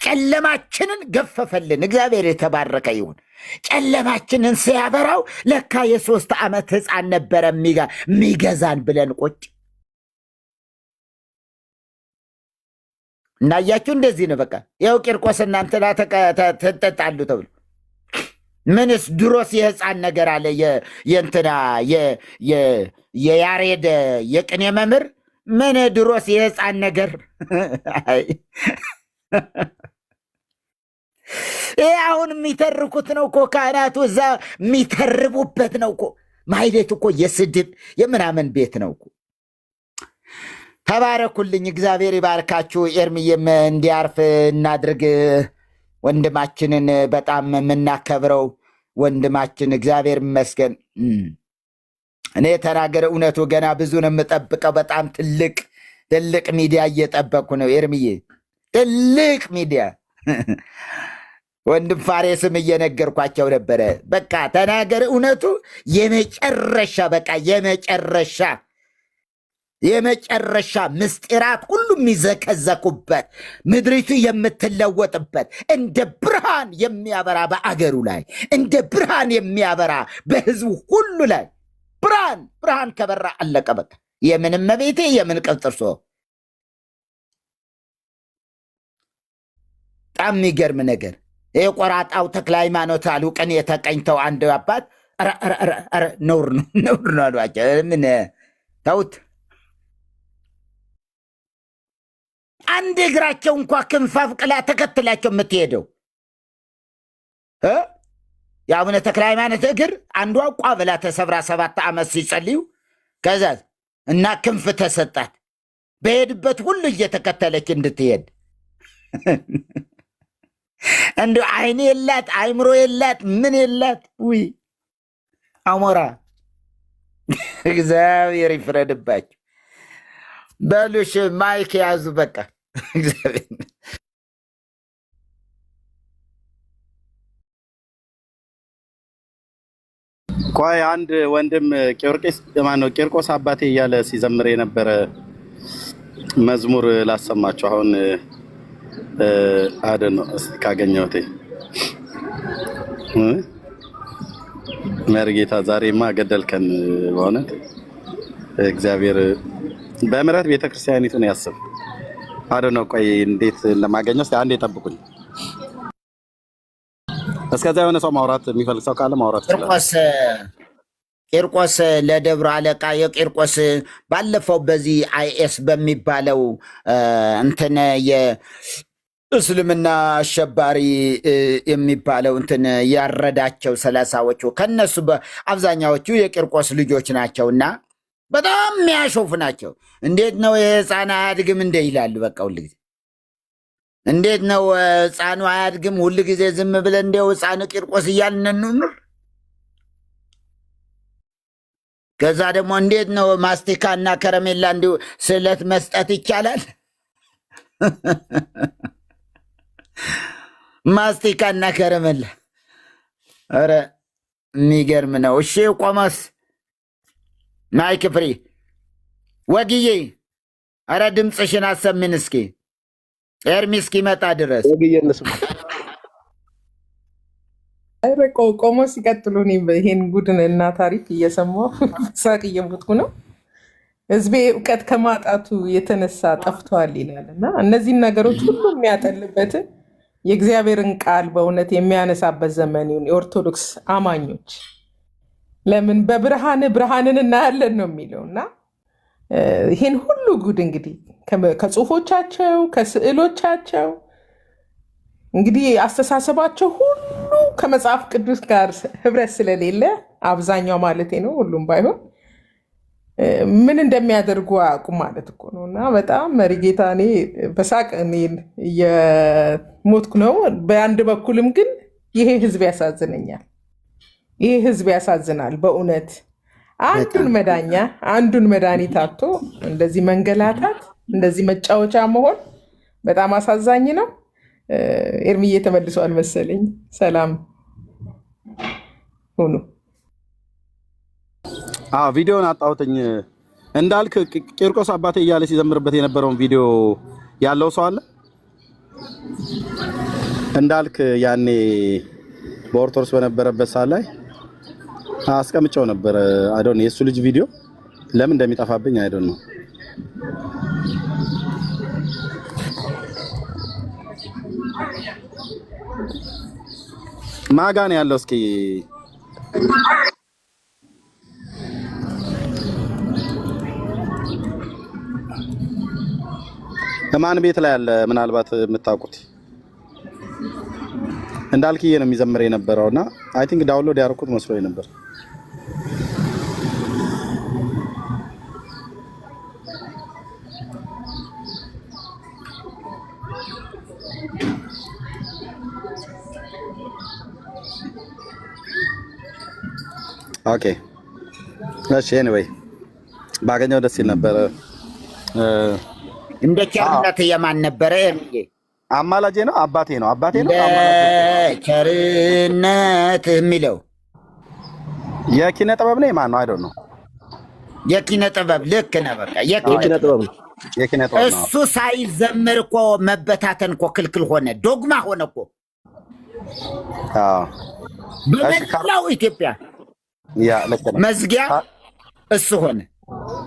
ጨለማችንን ገፈፈልን። እግዚአብሔር የተባረከ ይሁን። ጨለማችንን ሲያበራው ለካ የ3 ዓመት ህፃን ነበረ የሚገዛን ብለን ቁጭ እናያችሁ። እንደዚህ ነው በቃ። ያው ቂርቆስ እናንተና ተጠጣሉ ተብሎ ምንስ ድሮስ የህፃን ነገር አለ። የእንትና የያሬድ የቅኔ መምህር ምን ድሮስ የህፃን ነገር ይህ አሁን የሚተርኩት ነው እኮ ካህናቱ እዛ የሚተርቡበት ነው እኮ። ማይሌት እኮ የስድብ የምናምን ቤት ነው እኮ። ተባረኩልኝ። እግዚአብሔር ይባርካችሁ። ኤርምዬም እንዲያርፍ እናድርግ። ወንድማችንን በጣም የምናከብረው ወንድማችን እግዚአብሔር ይመስገን። እኔ የተናገረ እውነቱ ገና ብዙ ነው የምጠብቀው። በጣም ትልቅ ሚዲያ እየጠበቅኩ ነው ኤርምዬ፣ ትልቅ ሚዲያ። ወንድም ፋሬስም እየነገርኳቸው ነበረ። በቃ ተናገረ እውነቱ የመጨረሻ በቃ የመጨረሻ ምስጢራት ሁሉ የሚዘከዘኩበት ምድሪቱ የምትለወጥበት እንደ ብርሃን የሚያበራ በአገሩ ላይ እንደ ብርሃን የሚያበራ በህዝቡ ሁሉ ላይ ብርሃን ከበራ አለቀ በቃ። የምን እመቤቴ የምን ቅብጥርሶ በጣም የሚገርም ነገር። ይህ ቆራጣው ተክለ ሃይማኖት አሉ ቅኔ የተቀኝተው አንድ አባት ነውር ነው አሏቸው። ምን ተውት። አንድ እግራቸው እንኳ ክንፍ አብቅላ ተከትላቸው የምትሄደው የአቡነ ተክለ ሃይማኖት እግር አንዷ ቋ ብላ ተሰብራ 7 ዓመት ሲጸልዩ ከዛ እና ክንፍ ተሰጣት በሄድበት ሁሉ እየተከተለች እንድትሄድ። እንዲ አይን የላት አይምሮ የላት ምን የላት። ውይ አሞራ እግዚአብሔር ይፍረድባቸው። በሉሽ ማይክ ያዙ በቃ። ቆይ አንድ ወንድም ቂርቆስ አባቴ እያለ ሲዘምር የነበረ መዝሙር ላሰማችሁ። አሁን አደ ነው ካገኘሁት መርጌታ ዛሬማ ገደልከን በእውነት እግዚአብሔር በምሕረት ቤተክርስቲያኒቱን ያስብ። አደ ነው ቆይ እንዴት ለማገኘው እስኪ አንዴ ጠብቁኝ። እስከዛ የሆነ ሰው ማውራት የሚፈልግ ሰው ካለ ማውራት ይችላል። ቂርቆስ ለደብረ አለቃ የቂርቆስ ባለፈው በዚህ አይኤስ በሚባለው እንትን የእስልምና አሸባሪ የሚባለው እንትን ያረዳቸው 30ዎቹ ከነሱ አብዛኛዎቹ የቂርቆስ ልጆች ናቸውና በጣም የሚያሾፉ ናቸው። እንዴት ነው የህፃን አያድግም እንደ ይላሉ። በቃ ሁልጊዜ እንዴት ነው ህፃኑ አያድግም? ሁልጊዜ ዝም ብለን እንደው ህፃኑ ቂርቆስ እያልን እንኑር። ከዛ ደግሞ እንዴት ነው ማስቲካና ከረሜላ እንዲሁ ስዕለት መስጠት ይቻላል? ማስቲካና ከረሜላ ኧረ የሚገርም ነው። እሺ ቆሞስ ማይክ ፍሪ ወግዬ፣ ኧረ ድምፅሽን አሰምን እስኪ ኤርሚ እስኪመጣ ድረስ። ቆሞስ ሲቀጥሉ ይሄን ጉድን እና ታሪክ እየሰማሁ ሳቅ እየሞትኩ ነው። ህዝቤ እውቀት ከማጣቱ የተነሳ ጠፍተዋል ይላል እና እነዚህን ነገሮች ሁሉ የሚያጠልበትን የእግዚአብሔርን ቃል በእውነት የሚያነሳበት ዘመን ይሁን። የኦርቶዶክስ አማኞች ለምን በብርሃን ብርሃንን እናያለን ነው የሚለው እና ይህን ሁሉ ጉድ እንግዲህ ከጽሁፎቻቸው ከስዕሎቻቸው እንግዲህ አስተሳሰባቸው ሁሉ ከመጽሐፍ ቅዱስ ጋር ህብረት ስለሌለ አብዛኛው ማለቴ ነው፣ ሁሉም ባይሆን ምን እንደሚያደርጉ አያውቁም ማለት እኮ ነው። እና በጣም መሪጌታ እኔ በሳቅ እየሞትኩ ነው። በአንድ በኩልም ግን ይሄ ህዝብ ያሳዝነኛል። ይሄ ህዝብ ያሳዝናል በእውነት አንዱን መዳኛ አንዱን መድኃኒት አጥቶ እንደዚህ መንገላታት፣ እንደዚህ መጫወቻ መሆን በጣም አሳዛኝ ነው። ኤርሚዬ ተመልሷል መሰለኝ። ሰላም ሁኑ። ቪዲዮን አጣሁትኝ። እንዳልክ ቂርቆስ አባቴ እያለ ሲዘምርበት የነበረውን ቪዲዮ ያለው ሰው አለ? እንዳልክ ያኔ በኦርቶዶክስ በነበረበት ሰዓት ላይ አስቀምጨው ነበር። አይዶን የሱ ልጅ ቪዲዮ ለምን እንደሚጠፋብኝ አይዶን ነው። ማጋን ያለው እስኪ ከማን ቤት ላይ ያለ ምናልባት የምታውቁት እንዳልክዬ ነው የሚዘምር የነበረውና አይ ቲንክ ዳውንሎድ ያደረኩት መስሎኝ ነበር። ኦኬ እሺ፣ ኤኒዌይ ባገኘው ደስ ይል ነበር። እንደ ቸርነት የማን ነበረ? አማላጄ ነው አባቴ ነው ቸርነት የሚለው የኪነ ጥበብ ነው። የማን ነው? አይዶን ነው። የኪነ ጥበብ ልክ ነህ። በቃ የኪነ ጥበብ እሱ ሳይዘምር እኮ መበታተን እኮ ክልክል ሆነ፣ ዶግማ ሆነ እኮ በመላው ኢትዮጵያ መዝጊያ እሱ ሆነ።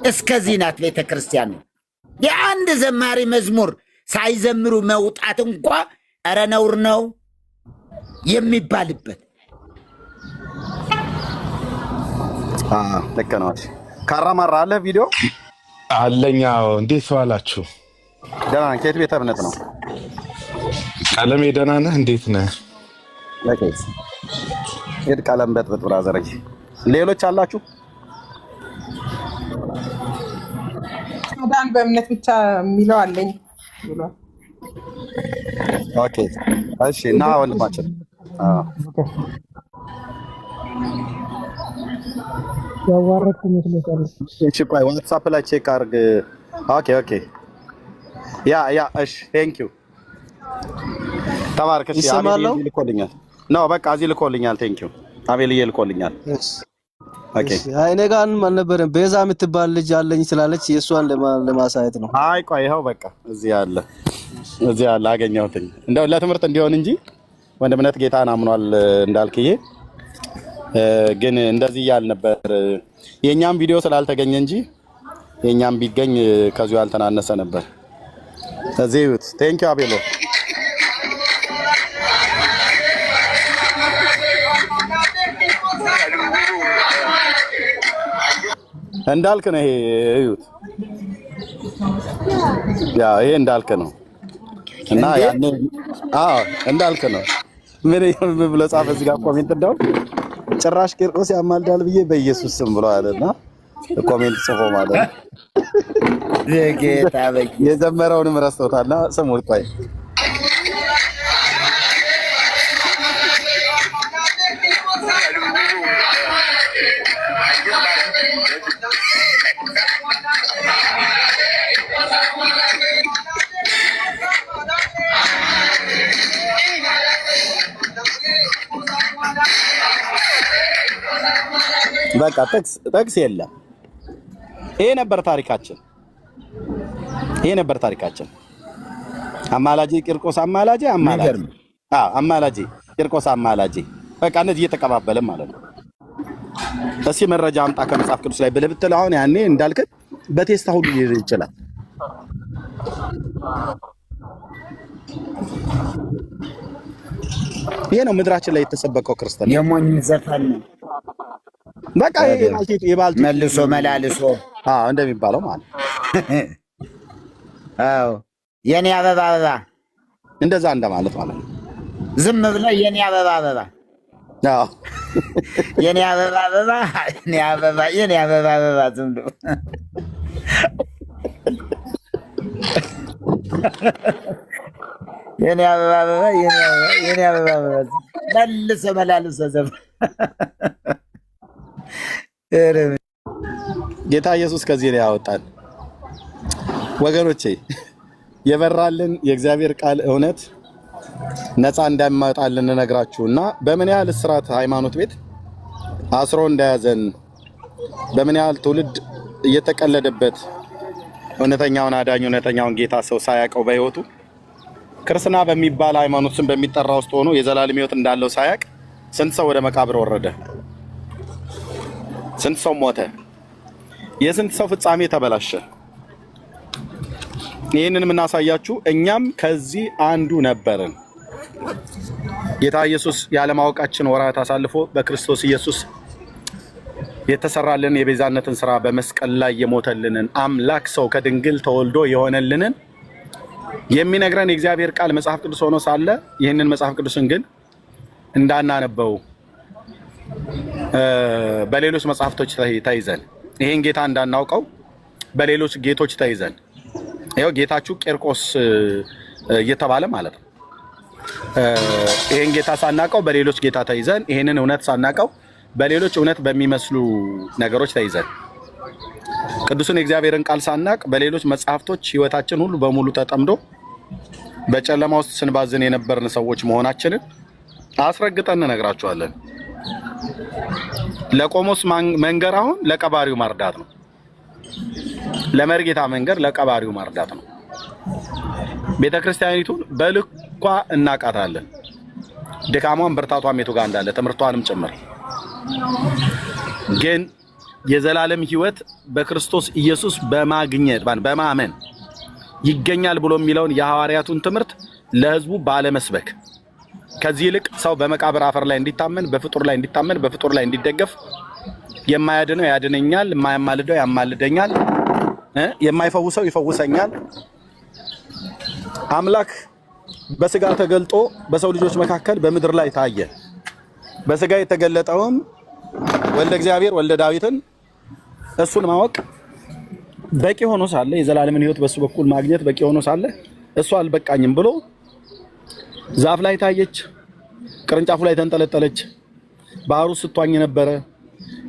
እስከዚህ ናት ቤተክርስቲያኑ። የአንድ ዘማሪ መዝሙር ሳይዘምሩ መውጣት እንኳ ኧረ ነውር ነው የሚባልበት። ልክ ነው። ካራማራ አለ ቪዲዮ አለኛው። እንዴት ዋላችሁ? ደህና ነህ? ከየት ቤተ እምነት ነው? ቀለሜ ደህና ነህ? እንዴት ነህ? ሄድ ቀለም በጥብጥ ብራዘር። ሌሎች አላችሁ? መዳን በእምነት ብቻ የሚለው አለኝ ብሏል። ኦኬ እሺ። እና ወንድማችን ያዋረድኩ መስሎታል። እሺ ቆይ ዋትስአፕ ላይ ቼክ አድርግ። ኦኬ ያ እሺ ቴንክ ዩ ተባረክ። እሺ አቤል ልኮልኛል ነው በቃ እዚህ ልኮልኛል። ቴንክ ዩ አቤልዬ ልኮልኛል። ኦኬ እኔ ጋር አልነበረም። ቤዛ የምትባል ልጅ አለኝ ስላለች የእሷን ለማሳየት ነው። አይ ቆይ ይኸው በቃ እዚህ ያለ አገኘሁት። እንደው ለትምህርት እንዲሆን እንጂ ወንድምነት ጌታን አምኗል እንዳልክዬ። ግን እንደዚህ ያል ነበር። የኛም ቪዲዮ ስላልተገኘ እንጂ የኛም ቢገኝ ከዚሁ ያልተናነሰ ነበር። እዚሁት ቴንክ ዩ አቤሎ። እንዳልክ ነው ይሄ እዩት። ይሄ እንዳልክ ነው እና ያኔ እንዳልክ ነው። ምን ብሎ ጻፈ እዚህ ጋር ኮሜንት እንደው ጭራሽ ቂርቆስ ያማልዳል ብዬ በኢየሱስ ስም ብለዋልና ኮሜንት ጽፎ ማለት ነው። የጌታ የዘመረውንም ረስቶታልና ስሙት። ቆይ በቃ ጥቅስ የለም። ይሄ ነበር ታሪካችን። አማላጄ ቂርቆስ አማላጄ አማላጄ ቂርቆስ አማላጄ። በቃ እነዚህ እየተቀባበልን ማለት ነው። እስኪ መረጃ አምጣ ከመጽሐፍ ቅዱስ ላይ ብለህ ብትል አሁን ያኔ እንዳልክ በቴስታ ሁሉ ይችላል። ይሄ ነው ምድራችን ላይ የተሰበከው ክርስትና። የሞኝ ዘፈን በቃ የባልቴት መልሶ መላልሶ እንደሚባለው ማለት አዎ፣ የኔ አበባ አበባ እንደዛ እንደማለት ማለት ነው። ዝም ብለህ የኔ አበባ አበባ፣ አዎ የኔ አበባ አበባ፣ የኔ አበባ አበባ ዝም ብሎ የኔ አበባ አበባ፣ የኔ አበባ አበባ መልሶ መላልሶ ዘፈን። ጌታ ኢየሱስ ከዚህ ላይ ያወጣል። ወገኖቼ የበራልን የእግዚአብሔር ቃል እውነት ነፃ እንዳይማጣልን እንነግራችሁና በምን ያህል እስራት ሃይማኖት ቤት አስሮ እንደያዘን በምን ያህል ትውልድ እየተቀለደበት እውነተኛውን አዳኝ እውነተኛውን ጌታ ሰው ሳያውቀው በሕይወቱ ክርስትና በሚባል ሃይማኖት ስም በሚጠራ ውስጥ ሆኖ የዘላለም ሕይወት እንዳለው ሳያውቅ ስንት ሰው ወደ መቃብር ወረደ? ስንት ሰው ሞተ? የስንት ሰው ፍጻሜ ተበላሸ? ይህንን የምናሳያችሁ እኛም ከዚህ አንዱ ነበርን። ጌታ ኢየሱስ ያለማወቃችን ወራት አሳልፎ በክርስቶስ ኢየሱስ የተሰራልን የቤዛነትን ስራ በመስቀል ላይ የሞተልንን አምላክ ሰው ከድንግል ተወልዶ የሆነልንን የሚነግረን የእግዚአብሔር ቃል መጽሐፍ ቅዱስ ሆኖ ሳለ ይህንን መጽሐፍ ቅዱስን ግን እንዳናነበው በሌሎች መጽሐፍቶች ተይዘን ይሄን ጌታ እንዳናውቀው በሌሎች ጌቶች ተይዘን ይሄው ጌታችሁ ቂርቆስ እየተባለ ማለት ነው። ይሄን ጌታ ሳናቀው በሌሎች ጌታ ተይዘን ይሄንን እውነት ሳናቀው በሌሎች እውነት በሚመስሉ ነገሮች ተይዘን ቅዱስን የእግዚአብሔርን ቃል ሳናቅ በሌሎች መጽሐፍቶች ህይወታችን ሁሉ በሙሉ ተጠምዶ በጨለማ ውስጥ ስንባዝን የነበርን ሰዎች መሆናችንን አስረግጠን እንነግራችኋለን። ለቆሞስ መንገር አሁን ለቀባሪው ማርዳት ነው። ለመርጌታ መንገር ለቀባሪው ማርዳት ነው። ቤተክርስቲያኒቱን በልኳ እናቃታለን። ድካሟን ብርታቷም የቱ ጋር እንዳለ ትምህርቷንም ጭምር። ግን የዘላለም ህይወት በክርስቶስ ኢየሱስ በማግኘት በማመን ይገኛል ብሎ የሚለውን የሐዋርያቱን ትምህርት ለህዝቡ ባለመስበክ ከዚህ ይልቅ ሰው በመቃብር አፈር ላይ እንዲታመን፣ በፍጡር ላይ እንዲታመን፣ በፍጡር ላይ እንዲደገፍ የማያድነው ያድነኛል፣ የማያማልደው ያማልደኛል፣ የማይፈውሰው ይፈውሰኛል፣ አምላክ በስጋ ተገልጦ በሰው ልጆች መካከል በምድር ላይ ታየ። በስጋ የተገለጠውም ወልደ እግዚአብሔር ወልደ ዳዊትን እሱን ማወቅ በቂ ሆኖ ሳለ የዘላለምን ህይወት በሱ በኩል ማግኘት በቂ ሆኖ ሳለ እሱ አልበቃኝም ብሎ ዛፍ ላይ ታየች፣ ቅርንጫፉ ላይ ተንጠለጠለች፣ ባህሩ ስትዋኝ ነበረ፣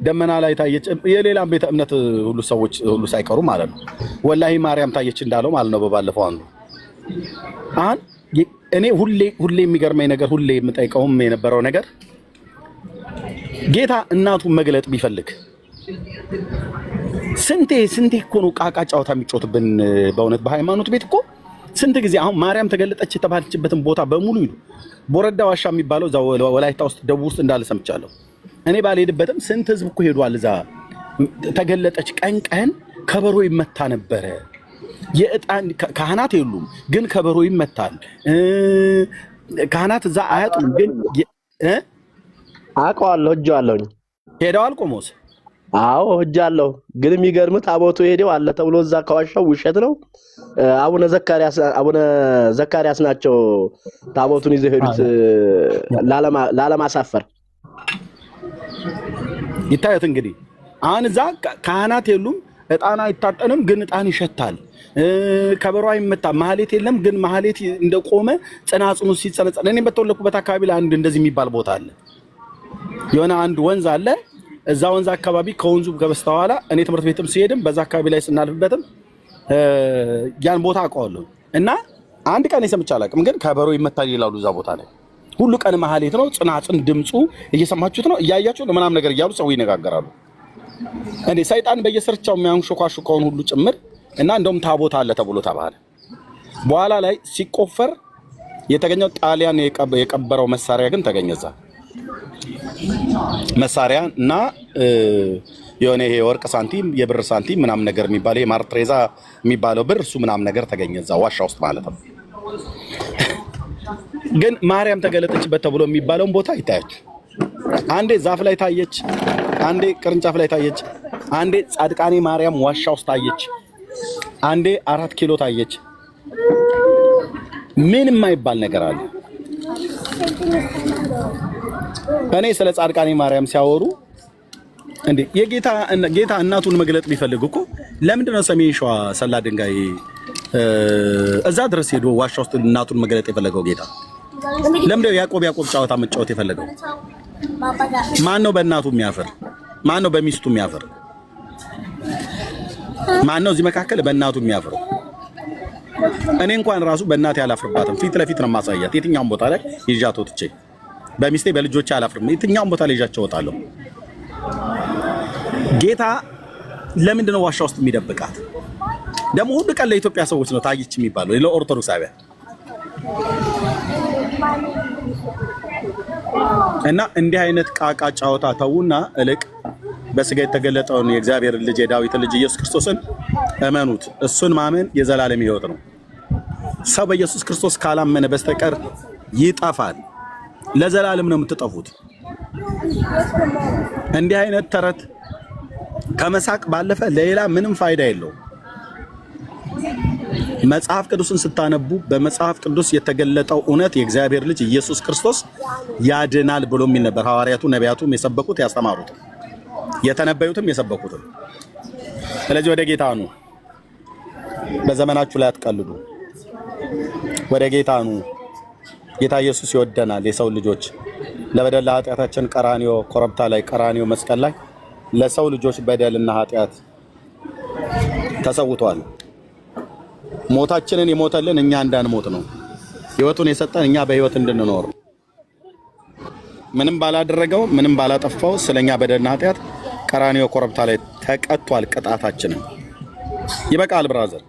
ደመና ላይ ታየች። የሌላም ቤተ እምነት ሁሉ ሰዎች ሁሉ ሳይቀሩ ማለት ነው። ወላሂ ማርያም ታየች እንዳለው ማለት ነው። በባለፈው አንዱ እኔ ሁሌ የሚገርመኝ ነገር ሁሌ የምጠይቀውም የነበረው ነገር ጌታ እናቱን መግለጥ ቢፈልግ ስንቴ እኮ ነው ቃቃ ጫወታ የሚጮትብን በእውነት በሃይማኖት ቤት እኮ ስንት ጊዜ አሁን ማርያም ተገለጠች የተባለችበትን ቦታ በሙሉ ይሉ ቦረዳ ዋሻ የሚባለው እዛ ወላይታ ውስጥ ደቡብ ውስጥ እንዳለ ሰምቻለሁ። እኔ ባልሄድበትም ስንት ህዝብ እኮ ሄዷል። እዛ ተገለጠች። ቀን ከበሮ ይመታ ነበረ። የእጣን ካህናት የሉም፣ ግን ከበሮ ይመታል። ካህናት እዛ አያጡም፣ ግን አውቀዋለሁ። እጄዋለሁኝ። ሄደዋል ቆሞስ? አዎ እጄአለሁ። ግን የሚገርምህ ታቦቱ ሄደው አለ ተብሎ እዛ ከዋሻው ውሸት ነው። አቡነ ዘካርያስ ናቸው ታቦቱን ይዘው ሄዱት ላለማሳፈር። ይታየት እንግዲህ አሁን እዛ ካህናት የሉም፣ እጣን አይታጠንም፣ ግን እጣን ይሸታል። ከበሮ አይመታም፣ ማህሌት የለም፣ ግን ማህሌት እንደቆመ ጽናጽኑ ሲጸለጸል። እኔ በተወለድኩበት አካባቢ ላይ አንድ እንደዚህ የሚባል ቦታ አለ። የሆነ አንድ ወንዝ አለ። እዛ ወንዝ አካባቢ ከወንዙ ከበስተኋላ እኔ ትምህርት ቤትም ሲሄድም በዛ አካባቢ ላይ ስናልፍበትም ያን ቦታ አውቀዋለሁ እና አንድ ቀን የሰምቼ አላውቅም። ግን ከበሮ ይመታል ይላሉ እዛ ቦታ ላይ ሁሉ ቀን ማህሌት ነው፣ ጽናጽን ድምፁ እየሰማችሁት ነው፣ እያያችሁ ነው ምናምን ነገር እያሉ ሰው ይነጋገራሉ። እንዴ ሰይጣን በየስርቻው የሚያንሾካሹከውን ሁሉ ጭምር እና እንደውም ታቦት አለ ተብሎ ተባለ። በኋላ ላይ ሲቆፈር የተገኘው ጣሊያን የቀበረው መሳሪያ ግን ተገኘዛ መሳሪያ እና የሆነ ይሄ ወርቅ ሳንቲም የብር ሳንቲም ምናምን ነገር የሚባል ይሄ ማርትሬዛ የሚባለው ብር እሱ ምናምን ነገር ተገኘዛ ዋሻ ውስጥ ማለት ነው። ግን ማርያም ተገለጠችበት ተብሎ የሚባለውን ቦታ ይታያችሁ። አንዴ ዛፍ ላይ ታየች፣ አንዴ ቅርንጫፍ ላይ ታየች፣ አንዴ ጻድቃኔ ማርያም ዋሻ ውስጥ ታየች፣ አንዴ 4 ኪሎ ታየች። ምን የማይባል ነገር አለ? እኔ ስለ ጻድቃኔ ማርያም ሲያወሩ እንዴ ጌታ እናቱን መግለጥ ቢፈልግ እኮ ለምንድን ነው ሰሜን ሸዋ ሰላ ድንጋይ እዛ ድረስ ሄዶ ዋሻ ውስጥ እናቱን መግለጥ የፈለገው ጌታ? ለምንድን ነው ያዕቆብ ጨዋታ መጫወት የፈለገው? ማን ነው በእናቱ የሚያፈር? ማን ነው በሚስቱ የሚያፈር? ማን ነው እዚህ መካከል በእናቱ የሚያፈር? እኔ እንኳን ራሱ በእናቴ አላፍርባትም። ፊት ለፊት ነው ማሳያት። የትኛውም ቦታ ላይ ይዣት ወጥቼ በሚስቴ በልጆቼ አላፍርም። የትኛውም ቦታ ላይ ይዣቸው እወጣለሁ። ጌታ ለምንድን ነው ዋሻ ውስጥ የሚደብቃት? ደግሞ ሁሉ ቀን ለኢትዮጵያ ሰዎች ነው ታይች የሚባለው ለኦርቶዶክሳውያን እና እንዲህ አይነት ቃቃ ጫወታ ተውና እልቅ በስጋ የተገለጠውን የእግዚአብሔር ልጅ የዳዊት ልጅ ኢየሱስ ክርስቶስን እመኑት። እሱን ማመን የዘላለም ሕይወት ነው። ሰው በኢየሱስ ክርስቶስ ካላመነ በስተቀር ይጠፋል። ለዘላለም ነው የምትጠፉት። እንዲህ አይነት ተረት ከመሳቅ ባለፈ ሌላ ምንም ፋይዳ የለውም። መጽሐፍ ቅዱስን ስታነቡ በመጽሐፍ ቅዱስ የተገለጠው እውነት የእግዚአብሔር ልጅ ኢየሱስ ክርስቶስ ያድናል ብሎ የሚል ነበር። ሐዋርያቱ ነቢያቱም የሰበኩት ያስተማሩት የተነበዩትም የሰበኩትም። ስለዚህ ወደ ጌታ ኑ፣ በዘመናችሁ ላይ አትቀልዱ። ወደ ጌታ ኑ። ጌታ ኢየሱስ ይወደናል። የሰው ልጆች ለበደል ለኃጢአታችን ቀራንዮ ኮረብታ ላይ ቀራንዮ መስቀል ላይ ለሰው ልጆች በደልና ኃጢአት ተሰውቷል። ሞታችንን የሞተልን እኛ እንዳንሞት ነው። ሕይወቱን የሰጠን እኛ በሕይወት እንድንኖር ምንም ባላደረገው ምንም ባላጠፋው ስለኛ በደልና ኃጢአት ቀራንዮ ኮረብታ ላይ ተቀጥቷል። ቅጣታችንን ይበቃል። ብራዘር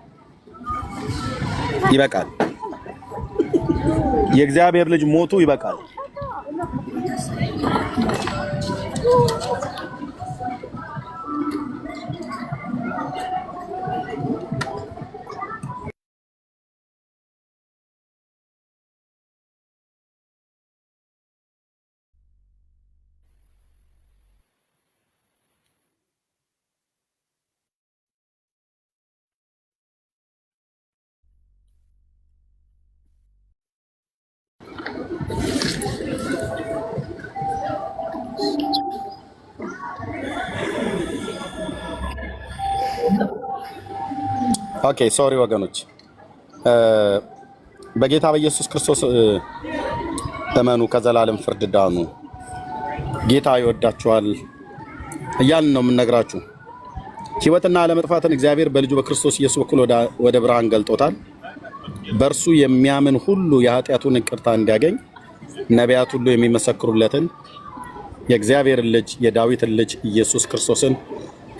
ይበቃል። የእግዚአብሔር ልጅ ሞቱ ይበቃል። ኦኬ ሶሪ ወገኖች፣ በጌታ በኢየሱስ ክርስቶስ እመኑ፣ ከዘላለም ፍርድ ዳኑ። ጌታ ይወዳችኋል እያልን ነው የምንነግራችሁ። ሕይወትና አለመጥፋትን እግዚአብሔር በልጁ በክርስቶስ ኢየሱስ በኩል ወደ ብርሃን ገልጦታል። በእርሱ የሚያምን ሁሉ የኃጢአቱን ይቅርታ እንዲያገኝ ነቢያት ሁሉ የሚመሰክሩለትን የእግዚአብሔርን ልጅ የዳዊትን ልጅ ኢየሱስ ክርስቶስን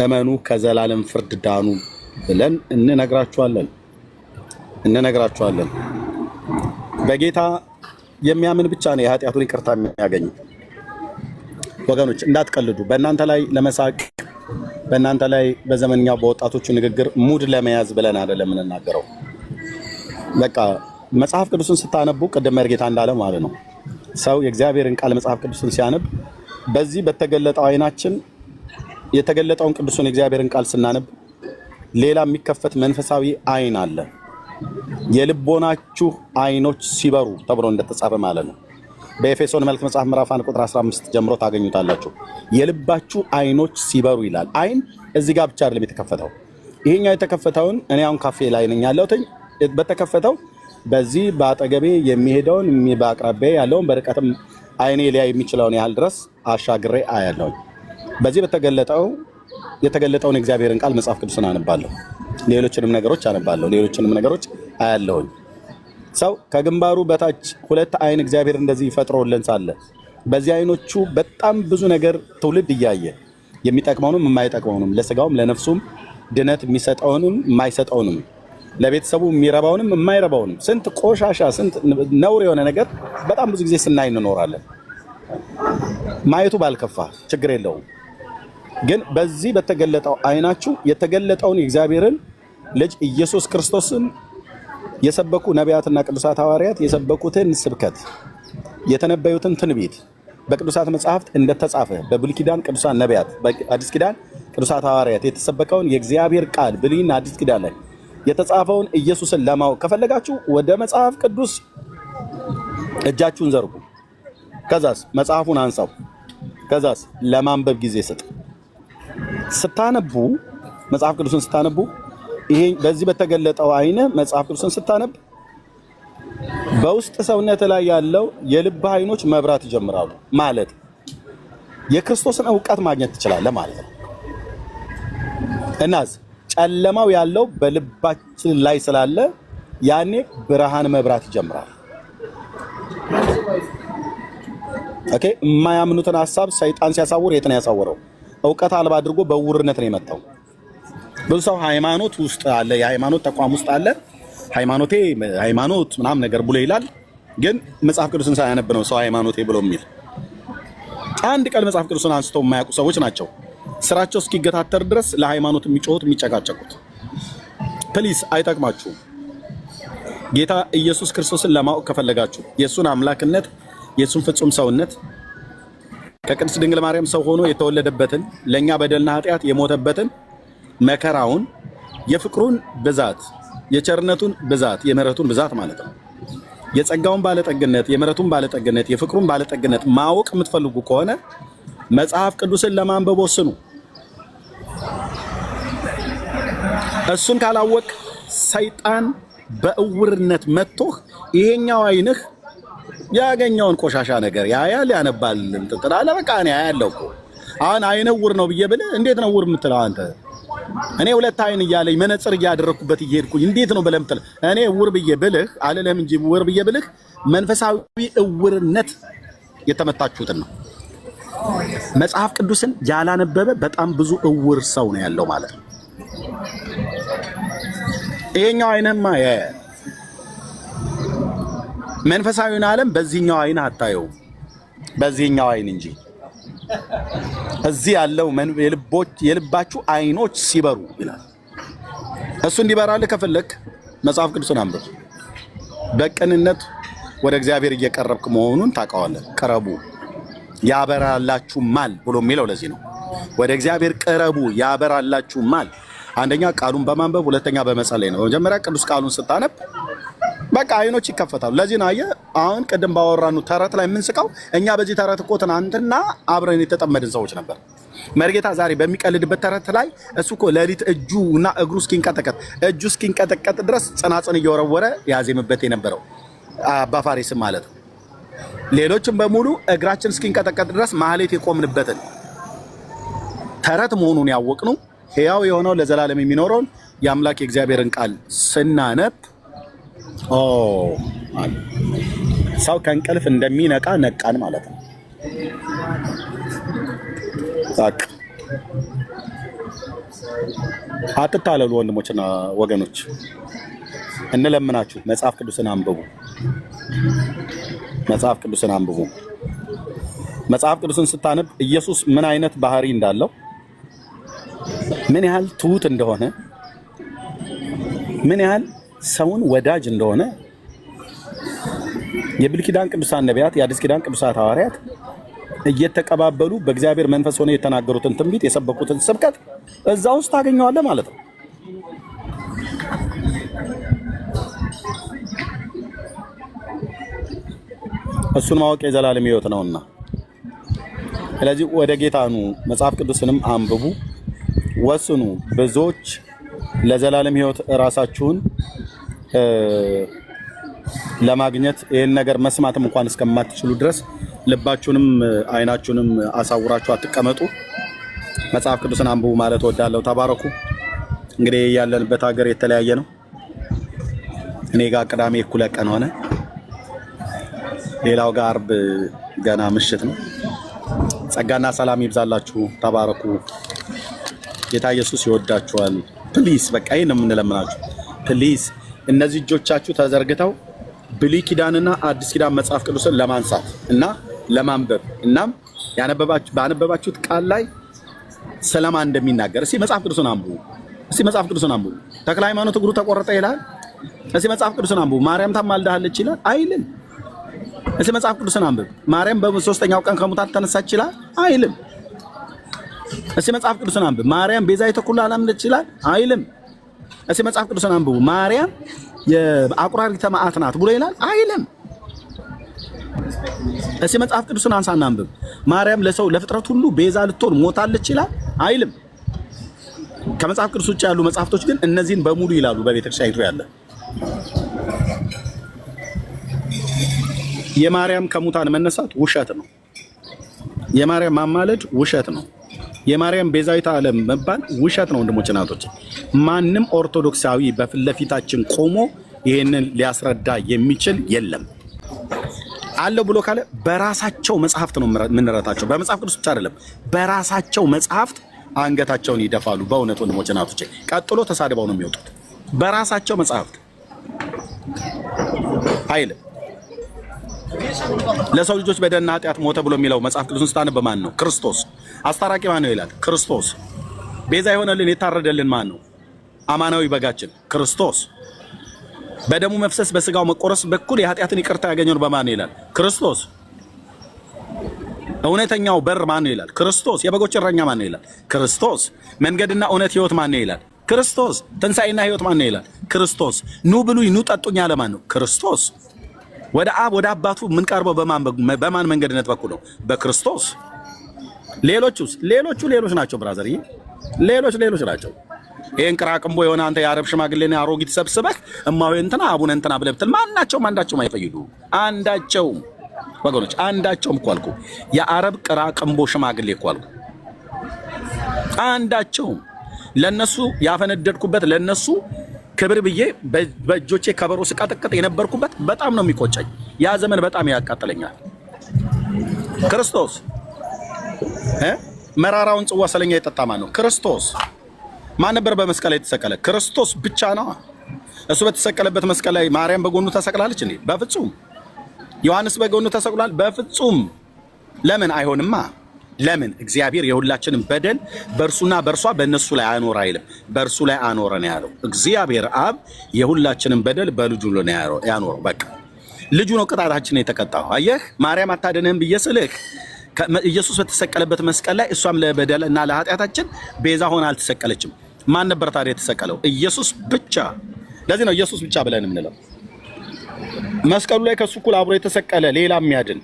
እመኑ፣ ከዘላለም ፍርድ ዳኑ ብለን እንነግራችኋለን። በጌታ የሚያምን ብቻ ነው የኃጢአቱን ይቅርታ የሚያገኝ። ወገኖች እንዳትቀልዱ። በእናንተ ላይ ለመሳቅ በእናንተ ላይ በዘመንኛው በወጣቶቹ ንግግር ሙድ ለመያዝ ብለን አይደለም የምንናገረው። በቃ መጽሐፍ ቅዱስን ስታነቡ ቅድም መርጌታ እንዳለ ማለት ነው ሰው የእግዚአብሔርን ቃል መጽሐፍ ቅዱስን ሲያነብ በዚህ በተገለጠው አይናችን የተገለጠውን ቅዱሱን የእግዚአብሔርን ቃል ስናነብ ሌላ የሚከፈት መንፈሳዊ አይን አለ። የልቦናችሁ አይኖች ሲበሩ ተብሎ እንደተጻፈ ማለት ነው። በኤፌሶን መልእክት መጽሐፍ ምዕራፍ 1 ቁጥር 15 ጀምሮ ታገኙታላችሁ። የልባችሁ አይኖች ሲበሩ ይላል። አይን እዚህ ጋር ብቻ አይደለም የተከፈተው። ይሄኛው የተከፈተውን እኔ አሁን ካፌ ላይ ነኝ ያለሁት። በተከፈተው በዚህ በአጠገቤ የሚሄደውን በአቅራቢያ ያለውን በርቀትም አይኔ ሊያይ የሚችለውን ያህል ድረስ አሻግሬ አያለሁኝ። በዚህ የተገለጠውን እግዚአብሔርን ቃል መጽሐፍ ቅዱስን አነባለሁ። ሌሎችንም ነገሮች አነባለሁ። ሌሎችንም ነገሮች አያለሁኝ። ሰው ከግንባሩ በታች 2 አይን እግዚአብሔር እንደዚህ ፈጥሮልን ሳለ በዚህ አይኖቹ በጣም ብዙ ነገር ትውልድ እያየ የሚጠቅመውንም የማይጠቅመውንም ለስጋውም ለነፍሱም ድነት የሚሰጠውንም የማይሰጠውንም ለቤተሰቡ የሚረባውንም የማይረባውንም ስንት ቆሻሻ ስንት ነውር የሆነ ነገር በጣም ብዙ ጊዜ ስናይ እንኖራለን። ማየቱ ባልከፋ ችግር የለውም። ግን በዚህ በተገለጠው አይናችሁ የተገለጠውን የእግዚአብሔርን ልጅ ኢየሱስ ክርስቶስን የሰበኩ ነቢያትና ቅዱሳት ሐዋርያት የሰበኩትን ስብከት የተነበዩትን ትንቢት በቅዱሳት መጽሐፍት እንደተጻፈ በብሉይ ኪዳን ቅዱሳን ነቢያት በአዲስ ኪዳን ቅዱሳት ሐዋርያት የተሰበከውን የእግዚአብሔር ቃል ብሉይና አዲስ ኪዳን ላይ የተጻፈውን ኢየሱስን ለማወቅ ከፈለጋችሁ ወደ መጽሐፍ ቅዱስ እጃችሁን ዘርጉ። ከዛስ መጽሐፉን አንሳው። ከዛስ ለማንበብ ጊዜ ስጥ። ስታነቡ መጽሐፍ ቅዱስን ስታነቡ ይሄ በዚህ በተገለጠው አይነ መጽሐፍ ቅዱስን ስታነብ በውስጥ ሰውነት ላይ ያለው የልብ አይኖች መብራት ይጀምራሉ ማለት የክርስቶስን ዕውቀት ማግኘት ትችላለህ ማለት ነው። እናስ ጨለማው ያለው በልባችን ላይ ስላለ ያኔ ብርሃን መብራት ይጀምራል። ኦኬ የማያምኑትን ሐሳብ ሰይጣን ሲያሳውር የት ነው ያሳወረው? ዕውቀት አልባ አድርጎ በውርነት ነው የመጣው። ብዙ ሰው ሃይማኖት ውስጥ አለ፣ የሃይማኖት ተቋም ውስጥ አለ። ሃይማኖት ምናምን ነገር ብሎ ይላል። ግን መጽሐፍ ቅዱስን ሳያነብ ነው ሰው ሃይማኖቴ ብሎ የሚል። አንድ ቀን መጽሐፍ ቅዱስን አንስተው የማያውቁ ሰዎች ናቸው ስራቸው እስኪገታተር ድረስ ለሃይማኖት የሚጮሁት የሚጨቃጨቁት። ፕሊስ አይጠቅማችሁም። ጌታ ኢየሱስ ክርስቶስን ለማወቅ ከፈለጋችሁ የእሱን አምላክነት የእሱን ፍጹም ሰውነት ከቅድስት ድንግል ማርያም ሰው ሆኖ የተወለደበትን ለእኛ በደልና ኃጢአት የሞተበትን መከራውን የፍቅሩን ብዛት የቸርነቱን ብዛት የምሕረቱን ብዛት ማለት ነው የጸጋውን ባለጠግነት የምሕረቱን ባለጠግነት የፍቅሩን ባለጠግነት ማወቅ የምትፈልጉ ከሆነ መጽሐፍ ቅዱስን ለማንበብ ወስኑ። እሱን ካላወቅ ሰይጣን በእውርነት መጥቶህ ይሄኛው አይንህ ያገኘውን ቆሻሻ ነገር ያያል ያነባል እንትን አለ። በቃ እኔ ያያለው እኮ አሁን አይነ እውር ነው ብዬ ብለህ እንዴት ነው እውር የምትለው አንተ? እኔ 2 አይን እያለኝ መነጽር እያደረኩበት እየሄድኩኝ እንዴት ነው ብለህ የምትለው? እኔ እውር ብዬ ብልህ አልልህም እንጂ እውር ብዬ ብልህ መንፈሳዊ እውርነት የተመታችሁትን ነው። መጽሐፍ ቅዱስን ያላነበበ በጣም ብዙ እውር ሰው ነው ያለው ማለት ነው። ይሄኛው አይንማ መንፈሳዊውን ዓለም በዚህኛው አይን አታየው፣ በዚህኛው አይን እንጂ። እዚህ ያለው የልባችሁ አይኖች ሲበሩ ይላል። እሱ እንዲበራልህ ከፈለክ መጽሐፍ ቅዱስን አንብብ። በቅንነት ወደ እግዚአብሔር እየቀረብክ መሆኑን ታውቀዋለህ። ቅረቡ ያበራላችሁማል ብሎ የሚለው ለዚህ ነው። ወደ እግዚአብሔር ቅረቡ ያበራላችሁማል። አንደኛ ቃሉን በማንበብ ሁለተኛ በመጸለይ ነው። መጀመሪያ ቅዱስ ቃሉን ስታነብ በቃ አይኖች ይከፈታሉ። ለዚህ ነው አየህ አሁን ቅድም ባወራኑ ተረት ላይ የምንስቀው እኛ በዚህ ተረት እኮ ትናንትና አብረን የተጠመድን ሰዎች ነበር። መርጌታ ዛሬ በሚቀልድበት ተረት ላይ እሱ እኮ ሌሊት እጁና እግሩ እስኪንቀጠቀጥ ድረስ ጽናጽን እየወረወረ ያዜምበት የነበረው አባ ፋሪስም ማለት ነው። ሌሎችም በሙሉ እግራችን እስኪንቀጠቀጥ ድረስ ማህሌት የቆምንበትን ተረት መሆኑን ያወቅነው ሕያው የሆነው ለዘላለም የሚኖረውን የአምላክ የእግዚአብሔርን ቃል ስናነብ ሰው ከእንቅልፍ እንደሚነቃ ነቃን ማለት ነው። አትታለሉ ወንድሞችና ወገኖች፣ እንለምናችሁ መጽሐፍ ቅዱስን አንብቡ። መጽሐፍ ቅዱስን አንብቡ። መጽሐፍ ቅዱስን ስታነብ ኢየሱስ ምን አይነት ባህሪ እንዳለው፣ ምን ያህል ትሁት እንደሆነ፣ ምን ያህል ሰውን ወዳጅ እንደሆነ የብሉይ ኪዳን ቅዱሳን ነቢያት የአዲስ ኪዳን ቅዱሳት ሐዋርያት እየተቀባበሉ በእግዚአብሔር መንፈስ ሆነው የተናገሩትን ትንቢት የሰበኩትን ስብከት እዛ ውስጥ ታገኘዋለህ ማለት ነው። እሱን ማወቅ የዘላለም ሕይወት ነውና፣ ስለዚህ ወደ ጌታ ኑ፣ መጽሐፍ ቅዱስንም አንብቡ፣ ወስኑ። ብዙዎች ለዘላለም ሕይወት ራሳችሁን ለማግኘት ይህን ነገር መስማትም እንኳን እስከማትችሉ ድረስ ልባችሁንም አይናችሁንም አሳውራችሁ አትቀመጡ። መጽሐፍ ቅዱስን አንብቡ ማለት እወዳለሁ። ተባረኩ። እንግዲህ ያለንበት ሀገር የተለያየ ነው። እኔ ጋር ቅዳሜ እኩለ ቀን ሆነ፣ ሌላው ጋር አርብ ገና ምሽት ነው። ጸጋና ሰላም ይብዛላችሁ። ተባረኩ። ጌታ ኢየሱስ ይወዳችኋል። ፕሊዝ በቃ ይሄን ነው የምንለምናችሁ። ፕሊዝ እነዚህ እጆቻችሁ ተዘርግተው ብሉይ ኪዳንና አዲስ ኪዳን መጽሐፍ ቅዱስን ለማንሳት እና ለማንበብ እናም ባነበባችሁት ቃል ላይ ስለማን እንደሚናገር እስኪ መጽሐፍ ቅዱስን አንብቡ። እስኪ መጽሐፍ ቅዱስን አንብቡ። ተክለ ሃይማኖት እግሩ ተቆረጠ ይላል። እስኪ መጽሐፍ ቅዱስን አንብቡ። ማርያም ታማልዳለች ይላል አይልም። እስኪ መጽሐፍ ቅዱስን አንብብ። ማርያም በሶስተኛው ቀን ከሙታን ተነሳች ይላል አይልም። እስኪ መጽሐፍ ቅዱስን አንብብ። ማርያም ቤዛዊተ ኩሉ ዓለም ነች ይላል አይልም። እስኪ መጽሐፍ ቅዱስን አንብቡ። ማርያም የአቁራሪተ መዓት ናት ብሎ ይላል አይልም። እስኪ መጽሐፍ ቅዱስን አንሳና አንብብ። ማርያም ለሰው ለፍጥረት ሁሉ ቤዛ ልትሆን ሞታለች ይላል አይልም። ከመጽሐፍ ቅዱስ ውጭ ያሉ መጽሐፍቶች ግን እነዚህን በሙሉ ይላሉ። በቤተክርስቲያኒቱ ያለ የማርያም ከሙታን መነሳት ውሸት ነው። የማርያም ማማለድ ውሸት ነው። የማርያም ቤዛዊተ ዓለም መባል ውሸት ነው። ወንድሞች እናቶች፣ ማንም ኦርቶዶክሳዊ በፊት ለፊታችን ቆሞ ይሄንን ሊያስረዳ የሚችል የለም። አለው ብሎ ካለ በራሳቸው መጽሐፍት ነው የምንረታቸው። በመጽሐፍ ቅዱስ ብቻ አይደለም፣ በራሳቸው መጽሐፍት አንገታቸውን ይደፋሉ። በእውነት ወንድሞች እናቶች፣ ቀጥሎ ተሳድበው ነው የሚወጡት። በራሳቸው መጽሐፍት አይልም። ለሰው ልጆች በደልና ኃጢአት ሞተ ብሎ የሚለው መጽሐፍ ቅዱስን ስታነብ ማን ነው? ክርስቶስ። አስታራቂ ማን ነው ይላል? ክርስቶስ። ቤዛ የሆነልን የታረደልን ማን ነው? አማናዊ በጋችን ክርስቶስ። በደሙ መፍሰስ በስጋው መቆረስ በኩል የኃጢአትን ይቅርታ ያገኘው በማን ነው ይላል? ክርስቶስ። እውነተኛው በር ማን ነው ይላል? ክርስቶስ። የበጎች እረኛ ማን ነው ይላል? ክርስቶስ። መንገድና እውነት ህይወት ማን ነው ይላል? ክርስቶስ። ትንሣኤና ህይወት ማን ነው ይላል? ክርስቶስ። ኑ ብሉኝ ኑ ጠጡኝ ያለ ማን ነው? ክርስቶስ። ወደ አብ ወደ አባቱ የምንቀርበው በማን መንገድነት በኩል ነው? በክርስቶስ። ሌሎች ናቸው ብራዘር፣ ሌሎች ናቸው። ይሄን ቅራቅንቦ የሆነ አንተ የአረብ ሽማግሌና አሮጊት ሰብስበህ እማሆይ እንትና አቡነ እንትና ብለህ ብትል አንዳቸውም አይፈይዱ። አንዳቸውም ወገኖች፣ አንዳቸውም እኮ አልኩ። የአረብ ቅራቅንቦ ሽማግሌ እኮ አልኩ። አንዳቸውም ለነሱ ያፈነደድኩበት ለነሱ ክብር ብዬ በእጆቼ ከበሮ ስቃጠቅጥ የነበርኩበት በጣም ነው የሚቆጨኝ። ያ ዘመን በጣም ያቃጥለኛል። ክርስቶስ መራራውን ጽዋ ስለኛ የጠጣ ማን ነው? ክርስቶስ። ማን ነበር በመስቀል ላይ የተሰቀለ? ክርስቶስ ብቻ ነው። እሱ በተሰቀለበት መስቀል ላይ ማርያም በጎኑ ተሰቅላለች እንዴ? በፍጹም። ዮሐንስ በጎኑ ተሰቅሏል? በፍጹም። ለምን አይሆንማ? ለምን? እግዚአብሔር የሁላችንን በደል በእርሱና በእርሷ በእነሱ ላይ አኖር አይልም፣ በእርሱ ላይ አኖረ ነው ያለው። እግዚአብሔር አብ የሁላችንን በደል በልጁ ላይ ያኖረው። በቃ ልጁ ነው ቅጣታችንን የተቀጣው። አየህ፣ ማርያም አታድንህም ብዬ ስልህ ኢየሱስ በተሰቀለበት መስቀል ላይ እሷም ለበደል እና ለኃጢአታችን ቤዛ ሆና አልተሰቀለችም። ማን ነበር ታዲያ የተሰቀለው? ኢየሱስ ብቻ። ለዚህ ነው ኢየሱስ ብቻ ብለን የምንለው። መስቀሉ ላይ ከሱ እኩል አብሮ የተሰቀለ ሌላ የሚያድን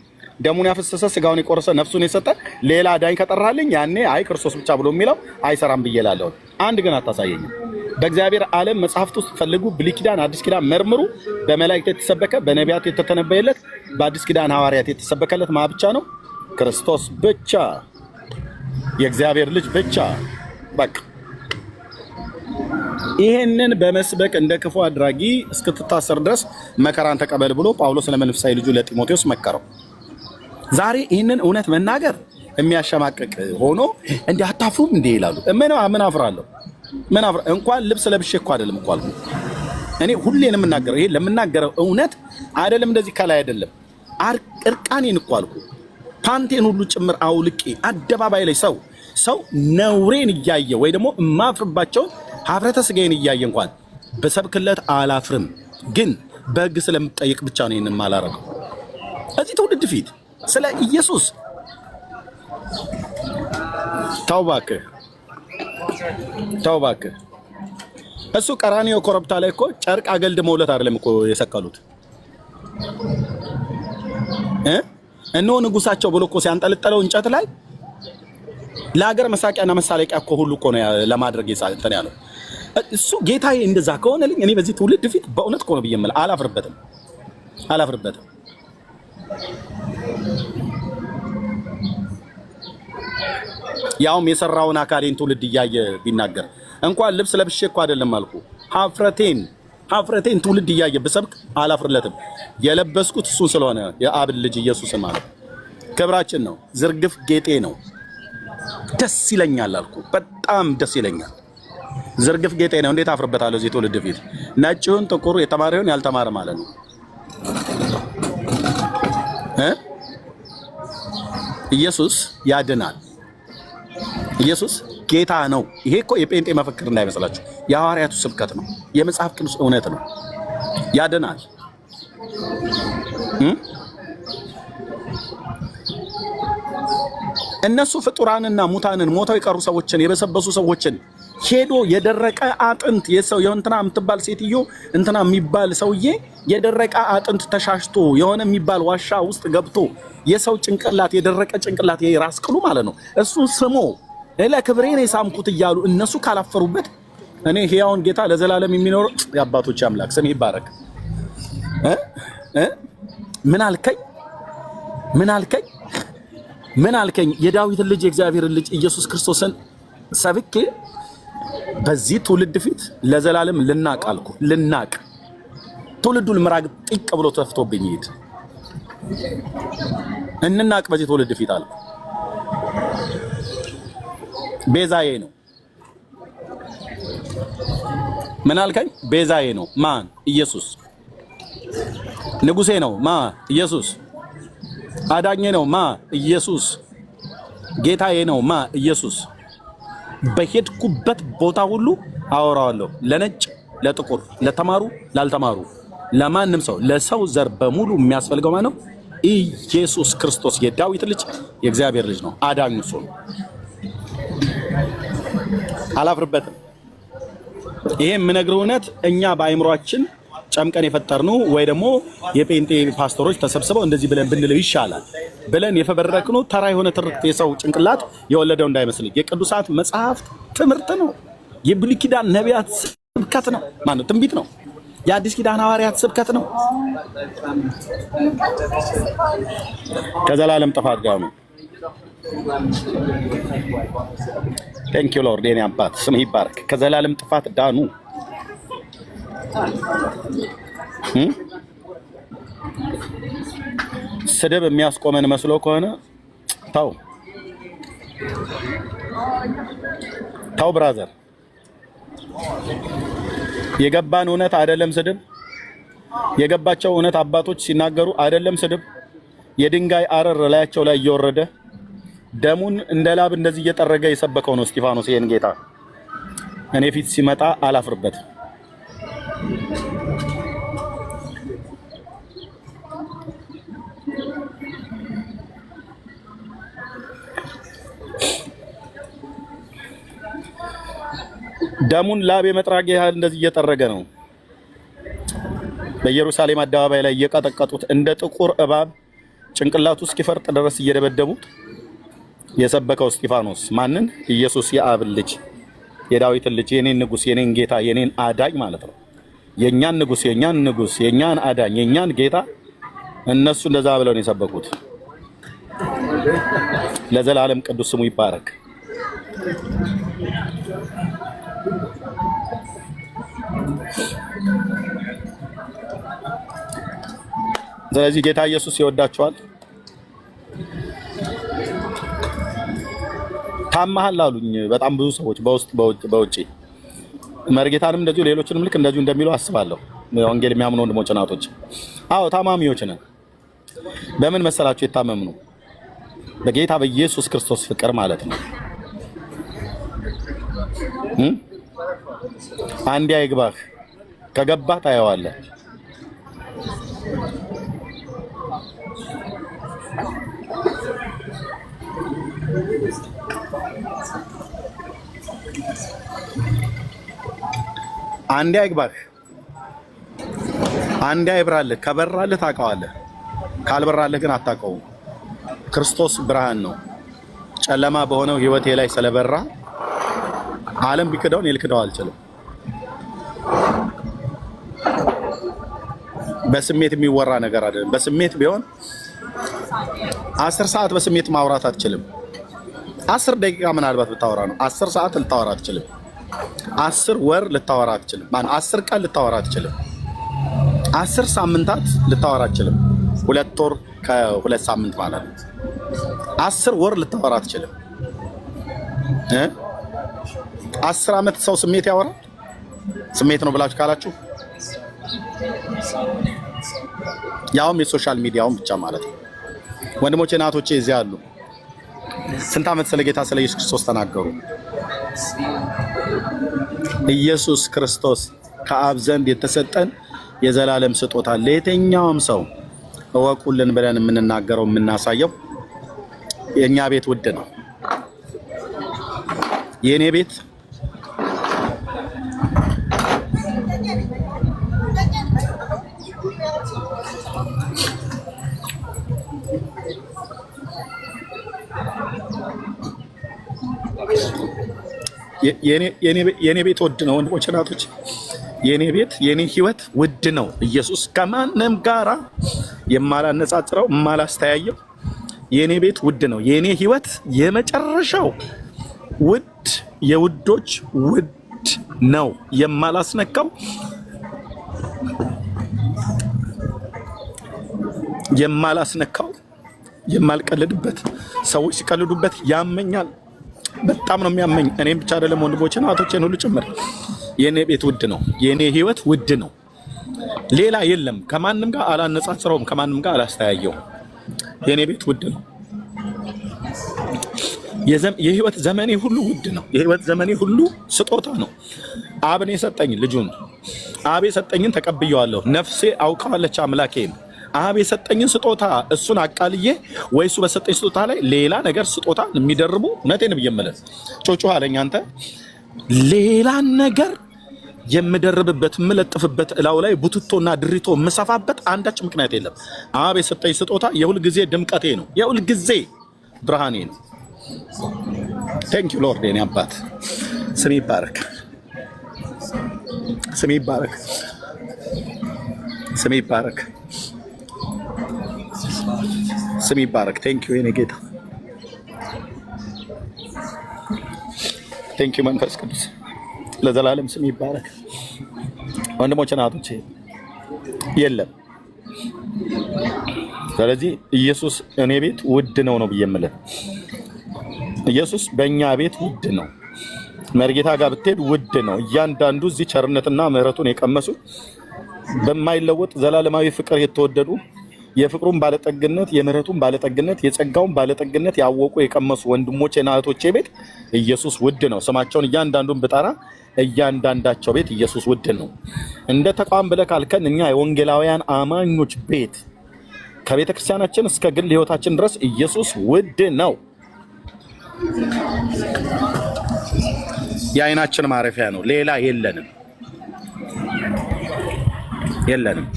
ደሙን ያፈሰሰ ስጋውን የቆረሰ ነፍሱን የሰጠ ሌላ ዳኝ ከጠራልኝ ያኔ አይ ክርስቶስ ብቻ ብሎ የሚለው አይሰራም ብዬ እላለሁ። አንድ ግን አታሳየኝም። በእግዚአብሔር ዓለም መጽሐፍት ውስጥ ፈልጉ፣ ብሉይ ኪዳን፣ አዲስ ኪዳን መርምሩ። በመላእክት የተሰበከ በነቢያት የተተነበየለት በአዲስ ኪዳን ሐዋርያት የተሰበከለት ማ ብቻ ነው? ክርስቶስ ብቻ፣ የእግዚአብሔር ልጅ ብቻ። በቃ ይሄንን በመስበክ እንደ ክፉ አድራጊ እስክትታሰር ድረስ መከራን ተቀበል ብሎ ጳውሎስ ለመንፈሳዊ ልጁ ለጢሞቴዎስ መከረው። ዛሬ ይህንን እውነት መናገር የሚያሸማቅቅ ሆኖ እንዲህ አታፍሩም እንዴ ይላሉ። ምን አፍራለሁ? እንኳን ልብስ ለብሼ እኮ አይደለም እኮ አልኩ። እኔ ሁሌን የምናገረው ይሄ ለምናገረው እውነት አይደለም፣ እንደዚህ ከላይ አይደለም፣ እርቃኔን እኮ አልኩ። ፓንቴን ሁሉ ጭምር አውልቄ አደባባይ ላይ ሰው ነውሬን እያየ ወይ ደግሞ የማፍርባቸውን ሀፍረተ ስጋዬን እያየ እንኳን በሰብክለት አላፍርም። ግን በሕግ ስለምጠይቅ ብቻ ነው ይህንን ማላረገው። እዚህ ትውልድ ፊት ስለ ኢየሱስ ተው እባክህ። እሱ ቀራንዮ ኮረብታ ላይ እኮ ጨርቅ አገልድመውለት አይደለም እኮ የሰቀሉት። እነሆ ንጉሳቸው ብሎ እኮ ሲያንጠለጠለው እንጨት ላይ ለሀገር መሳቂያና መሳለቂያ እኮ ሁሉ እኮ ነው ለማድረግ እንትን ያለው እሱ። ጌታዬ እንደዛ ከሆነልኝ እኔ በዚህ ትውልድ ፊት በእውነት እኮ ነው ብዬ የምልህ አላፍርበትም። ያውም የሰራውን አካሌን ትውልድ እያየ ቢናገር እንኳን ልብስ ለብሼ እኮ አይደለም አልኩ ሀፍረቴን ትውልድ እያየ ብሰብክ አላፍርለትም። የለበስኩት እሱን ስለሆነ የአብን ልጅ ኢየሱስን ማለት ክብራችን ነው። ዝርግፍ ጌጤ ነው። ደስ ይለኛል አልኩ። በጣም ደስ ይለኛል። ዝርግፍ ጌጤ ነው። እንዴት አፍርበታለሁ? እዚህ ትውልድ ፊት ነጭውን፣ ጥቁር፣ የተማረውን ያልተማረ ማለት ነው። ኢየሱስ ያድናል። ኢየሱስ ጌታ ነው። ይሄ እኮ የጴንጤ መፈክር እንዳይመስላችሁ፣ የሐዋርያቱ ስብከት ነው። የመጽሐፍ ቅዱስ እውነት ነው። ያድናል። እነሱ ፍጡራንና ሙታንን ሞተው የቀሩ ሰዎችን የበሰበሱ ሰዎችን ሄዶ የደረቀ አጥንት የሰው የእንትና የምትባል ሴትዮ እንትና የሚባል ሰውዬ የደረቀ አጥንት ተሻሽቶ የሆነ የሚባል ዋሻ ውስጥ ገብቶ የሰው ጭንቅላት የደረቀ ጭንቅላት የራስ ቅሉ ማለት ነው እሱ ስሞ ለክብሬን የሳምኩት እያሉ እነሱ ካላፈሩበት እኔ ሕያውን ጌታ ለዘላለም የሚኖር የአባቶች አምላክ ስም ይባረክ። ምን አልከኝ? የዳዊትን ልጅ የእግዚአብሔርን ልጅ ኢየሱስ ክርስቶስን ሰብኬ በዚህ ትውልድ ፊት ለዘላለም ልናቅ አልኩ። ልናቅ ትውልዱን ምራቅ ጥቅ ብሎ ተፍቶብኝ ይሄድ እንናቅ በዚህ ትውልድ ፊት አልኩ። ቤዛዬ ነው። ምን አልከኝ? ቤዛዬ ነው። ማን? ኢየሱስ። ንጉሴ ነው። ማ? ኢየሱስ። አዳኜ ነው። ማ? ኢየሱስ። ጌታዬ ነው። ማ? ኢየሱስ። በሄድኩበት ቦታ ሁሉ አወራዋለሁ። ለነጭ፣ ለጥቁር፣ ለተማሩ፣ ላልተማሩ፣ ለማንም ሰው ለሰው ዘር በሙሉ የሚያስፈልገው ማለት ነው ኢየሱስ ክርስቶስ የዳዊት ልጅ የእግዚአብሔር ልጅ ነው። አዳኙ እሱ ነው። አላፍርበትም። ይሄ የምነግርህ እውነት እኛ በአይምሯችን ጨምቀን የፈጠርነው ወይ ደግሞ የጴንጤ ፓስተሮች ተሰብስበው እንደዚህ ብለን ብንለው ይሻላል ብለን የፈበረክነው ተራ የሆነ ትርክት የሰው ጭንቅላት የወለደው እንዳይመስልኝ። የቅዱሳት መጽሐፍት ትምህርት ነው። የብሉይ ኪዳን ነቢያት ስብከት ነው። ማነው? ትንቢት ነው። የአዲስ ኪዳን ሐዋርያት ስብከት ነው። ከዘላለም ጥፋት ጋር ነው። ቴንክ ዩ ሎርድ። የኔ አባት ስምህ ይባረክ። ከዘላለም ጥፋት ዳኑ። ስድብ የሚያስቆመን መስሎ ከሆነ ተው ብራዘር። የገባን እውነት አይደለም ስድብ። የገባቸው እውነት አባቶች ሲናገሩ አይደለም ስድብ። የድንጋይ አረር ላያቸው ላይ እየወረደ ደሙን እንደ ላብ እንደዚህ እየጠረገ የሰበከው ነው እስጢፋኖስ። ይሄን ጌታ እኔ ፊት ሲመጣ አላፍርበትም። ደሙን ላብ የመጥራግ ያህል እንደዚህ እየጠረገ ነው። በኢየሩሳሌም አደባባይ ላይ እየቀጠቀጡት እንደ ጥቁር እባብ ጭንቅላቱ እስኪፈርጥ ድረስ እየደበደቡት የሰበከው እስጢፋኖስ ማንን? ኢየሱስ የአብ ልጅ የዳዊትን ልጅ የኔን ንጉስ የኔን ጌታ የኔን አዳኝ ማለት ነው። የኛን ንጉስ የኛን አዳኝ የኛን ጌታ እነሱ እንደዛ ብለው ነው የሰበኩት። ለዘላለም ቅዱስ ስሙ ይባረክ። ስለዚህ ጌታ ኢየሱስ ይወዳቸዋል። ታማሃል አሉኝ በጣም ብዙ ሰዎች በውስጥ በውጪ መርጌታንም እንደዚሁ ሌሎችንም ልክ እንደዚሁ እንደሚሉ አስባለሁ። ወንጌል የሚያምኑ ወንድሞች እናቶች፣ አዎ ታማሚዎች ነን። በምን መሰላችሁ የታመም ነው? በጌታ በኢየሱስ ክርስቶስ ፍቅር ማለት ነው። አንዴ አይግባህ፣ ከገባህ ታየዋለህ። አንዴ አይግባህ፣ አንዴ አይብራልህ። ከበራልህ ታውቀዋለህ፣ ካልበራልህ ግን አታውቀውም። ክርስቶስ ብርሃን ነው። ጨለማ በሆነው ህይወቴ ላይ ስለበራ ዓለም ቢክደው እኔ ልክደው አልችልም። በስሜት የሚወራ ነገር አይደለም። በስሜት ቢሆን 10 ሰዓት በስሜት ማውራት አትችልም። 10 ደቂቃ ምናልባት ብታወራ ነው። 10 ሰዓት ልታወራ አትችልም። 10 ወር ልታወራ አትችልም። 10 ቀን ልታወራ አትችልም። 10 ሳምንታት ልታወራ አትችልም። 2 ወር ከ2 ሳምንት ማለት ነው። 10 ወር ልታወራ አትችልም። 10 ዓመት ሰው ስሜት ያወራል። ስሜት ነው ብላችሁ ካላችሁ ያውም የሶሻል ሚዲያውን ብቻ ማለት ነው። ወንድሞቼ እናቶቼ እዚህ አሉ። ስንት ዓመት ስለ ጌታ ስለ ኢየሱስ ክርስቶስ ተናገሩ። ኢየሱስ ክርስቶስ ከአብ ዘንድ የተሰጠን የዘላለም ስጦታ ለየትኛውም ሰው እወቁልን ብለን የምንናገረው የምናሳየው የእኛ ቤት ውድ ነው። የእኔ ቤት የኔ ቤት ውድ ነው። ወንድሞች እናቶች፣ የኔ ቤት የኔ ህይወት ውድ ነው። ኢየሱስ ከማንም ጋራ የማላነጻጽረው የማላስተያየው የኔ ቤት ውድ ነው። የኔ ህይወት የመጨረሻው ውድ የውዶች ውድ ነው። የማላስነካው የማልቀልድበት፣ ሰዎች ሲቀልዱበት ያመኛል። በጣም ነው የሚያመኝ። እኔም ብቻ አይደለም ወንድሞቼን እህቶቼን ሁሉ ጭምር። የኔ ቤት ውድ ነው። የኔ ህይወት ውድ ነው። ሌላ የለም። ከማንም ጋር አላነጻጽረውም። ከማንም ጋር አላስተያየውም። የኔ ቤት ውድ ነው። የህይወት ዘመኔ ሁሉ ውድ ነው። የህይወት ዘመኔ ሁሉ ስጦታ ነው። አብን የሰጠኝ ልጁን አብ የሰጠኝን ተቀብየዋለሁ። ነፍሴ አውቀዋለች አምላኬን። አብ የሰጠኝን ስጦታ እሱን አቃልዬ ወይ እሱ በሰጠኝ ስጦታ ላይ ሌላ ነገር ስጦታ የሚደርቡ እውነቴን ብየመለስ ጮጮ አለኝ። አንተ ሌላ ነገር የምደርብበት የምለጥፍበት እላው ላይ ቡትቶና ድሪቶ የምሰፋበት አንዳች ምክንያት የለም። አብ የሰጠኝ ስጦታ የሁል ጊዜ ድምቀቴ ነው። የሁል ጊዜ ብርሃኔ ነው። ቴንክ ዩ ሎርድ። የኔ አባት ስም ይባረክ፣ ስም ይባረክ፣ ስም ይባረክ፣ ስም ይባረክ። ቴንክ ዩ የኔ ጌታ፣ ቴንክ ዩ መንፈስ ቅዱስ፣ ለዘላለም ስም ይባረክ። ወንድሞች እናቶቼ የለም። ስለዚህ ኢየሱስ እኔ ቤት ውድ ነው ብዬ የምልህ ኢየሱስ በእኛ ቤት ውድ ነው። መርጌታ ጋር ብትሄድ ውድ ነው። እያንዳንዱ እዚህ ቸርነትና ምሕረቱን የቀመሱ በማይለወጥ ዘላለማዊ ፍቅር የተወደዱ የፍቅሩን ባለጠግነት፣ የምሕረቱን ባለጠግነት፣ የጸጋውን ባለጠግነት ያወቁ የቀመሱ ወንድሞቼና እህቶቼ ቤት ኢየሱስ ውድ ነው። ስማቸውን እያንዳንዱን ብጠራ እያንዳንዳቸው ቤት ኢየሱስ ውድ ነው። እንደ ተቋም ብለህ ካልከን እኛ የወንጌላውያን አማኞች ቤት ከቤተ ክርስቲያናችን እስከ ግል ሕይወታችን ድረስ ኢየሱስ ውድ ነው። የዓይናችን ማረፊያ ነው። ሌላ የለንም፣ የለንም።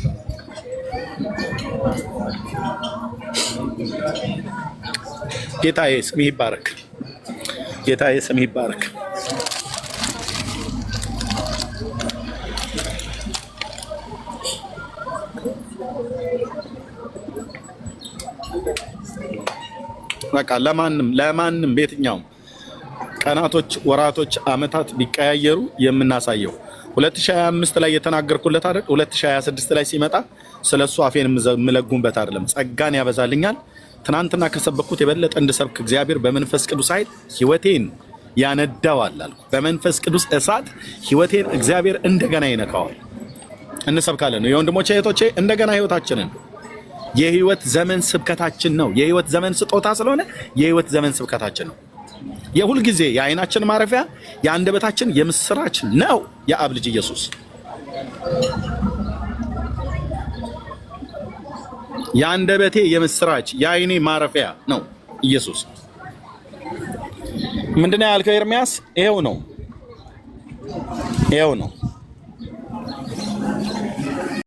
ጌታዬ ስምህ ይባረክ፣ ጌታዬ ስምህ ይባረክ። በቃ ለማንም በየትኛውም ቀናቶች፣ ወራቶች፣ አመታት ቢቀያየሩ የምናሳየው 2025 ላይ የተናገርኩለት አይደል? 2026 ላይ ሲመጣ ስለሱ አፌን የምለጉምበት አይደለም። ጸጋን ያበዛልኛል። ትናንትና ከሰበኩት የበለጠ እንድሰብክ እግዚአብሔር በመንፈስ ቅዱስ ኃይል ህይወቴን ያነዳዋል አልኩ። በመንፈስ ቅዱስ እሳት ህይወቴን እግዚአብሔር እንደገና ይነካዋል። እንሰብካለን። የወንድሞቼ እህቶቼ እንደገና ህይወታችንን የህይወት ዘመን ስብከታችን ነው። የህይወት ዘመን ስጦታ ስለሆነ የህይወት ዘመን ስብከታችን ነው። የሁል ጊዜ የዓይናችን ማረፊያ የአንደበታችን የምስራች ነው። የአብ ልጅ ኢየሱስ የአንደበቴ የምስራች የዓይኔ ማረፊያ ነው ኢየሱስ። ምንድነው ያልከው ኤርሚያስ? ይሄው ነው፣ ይሄው ነው።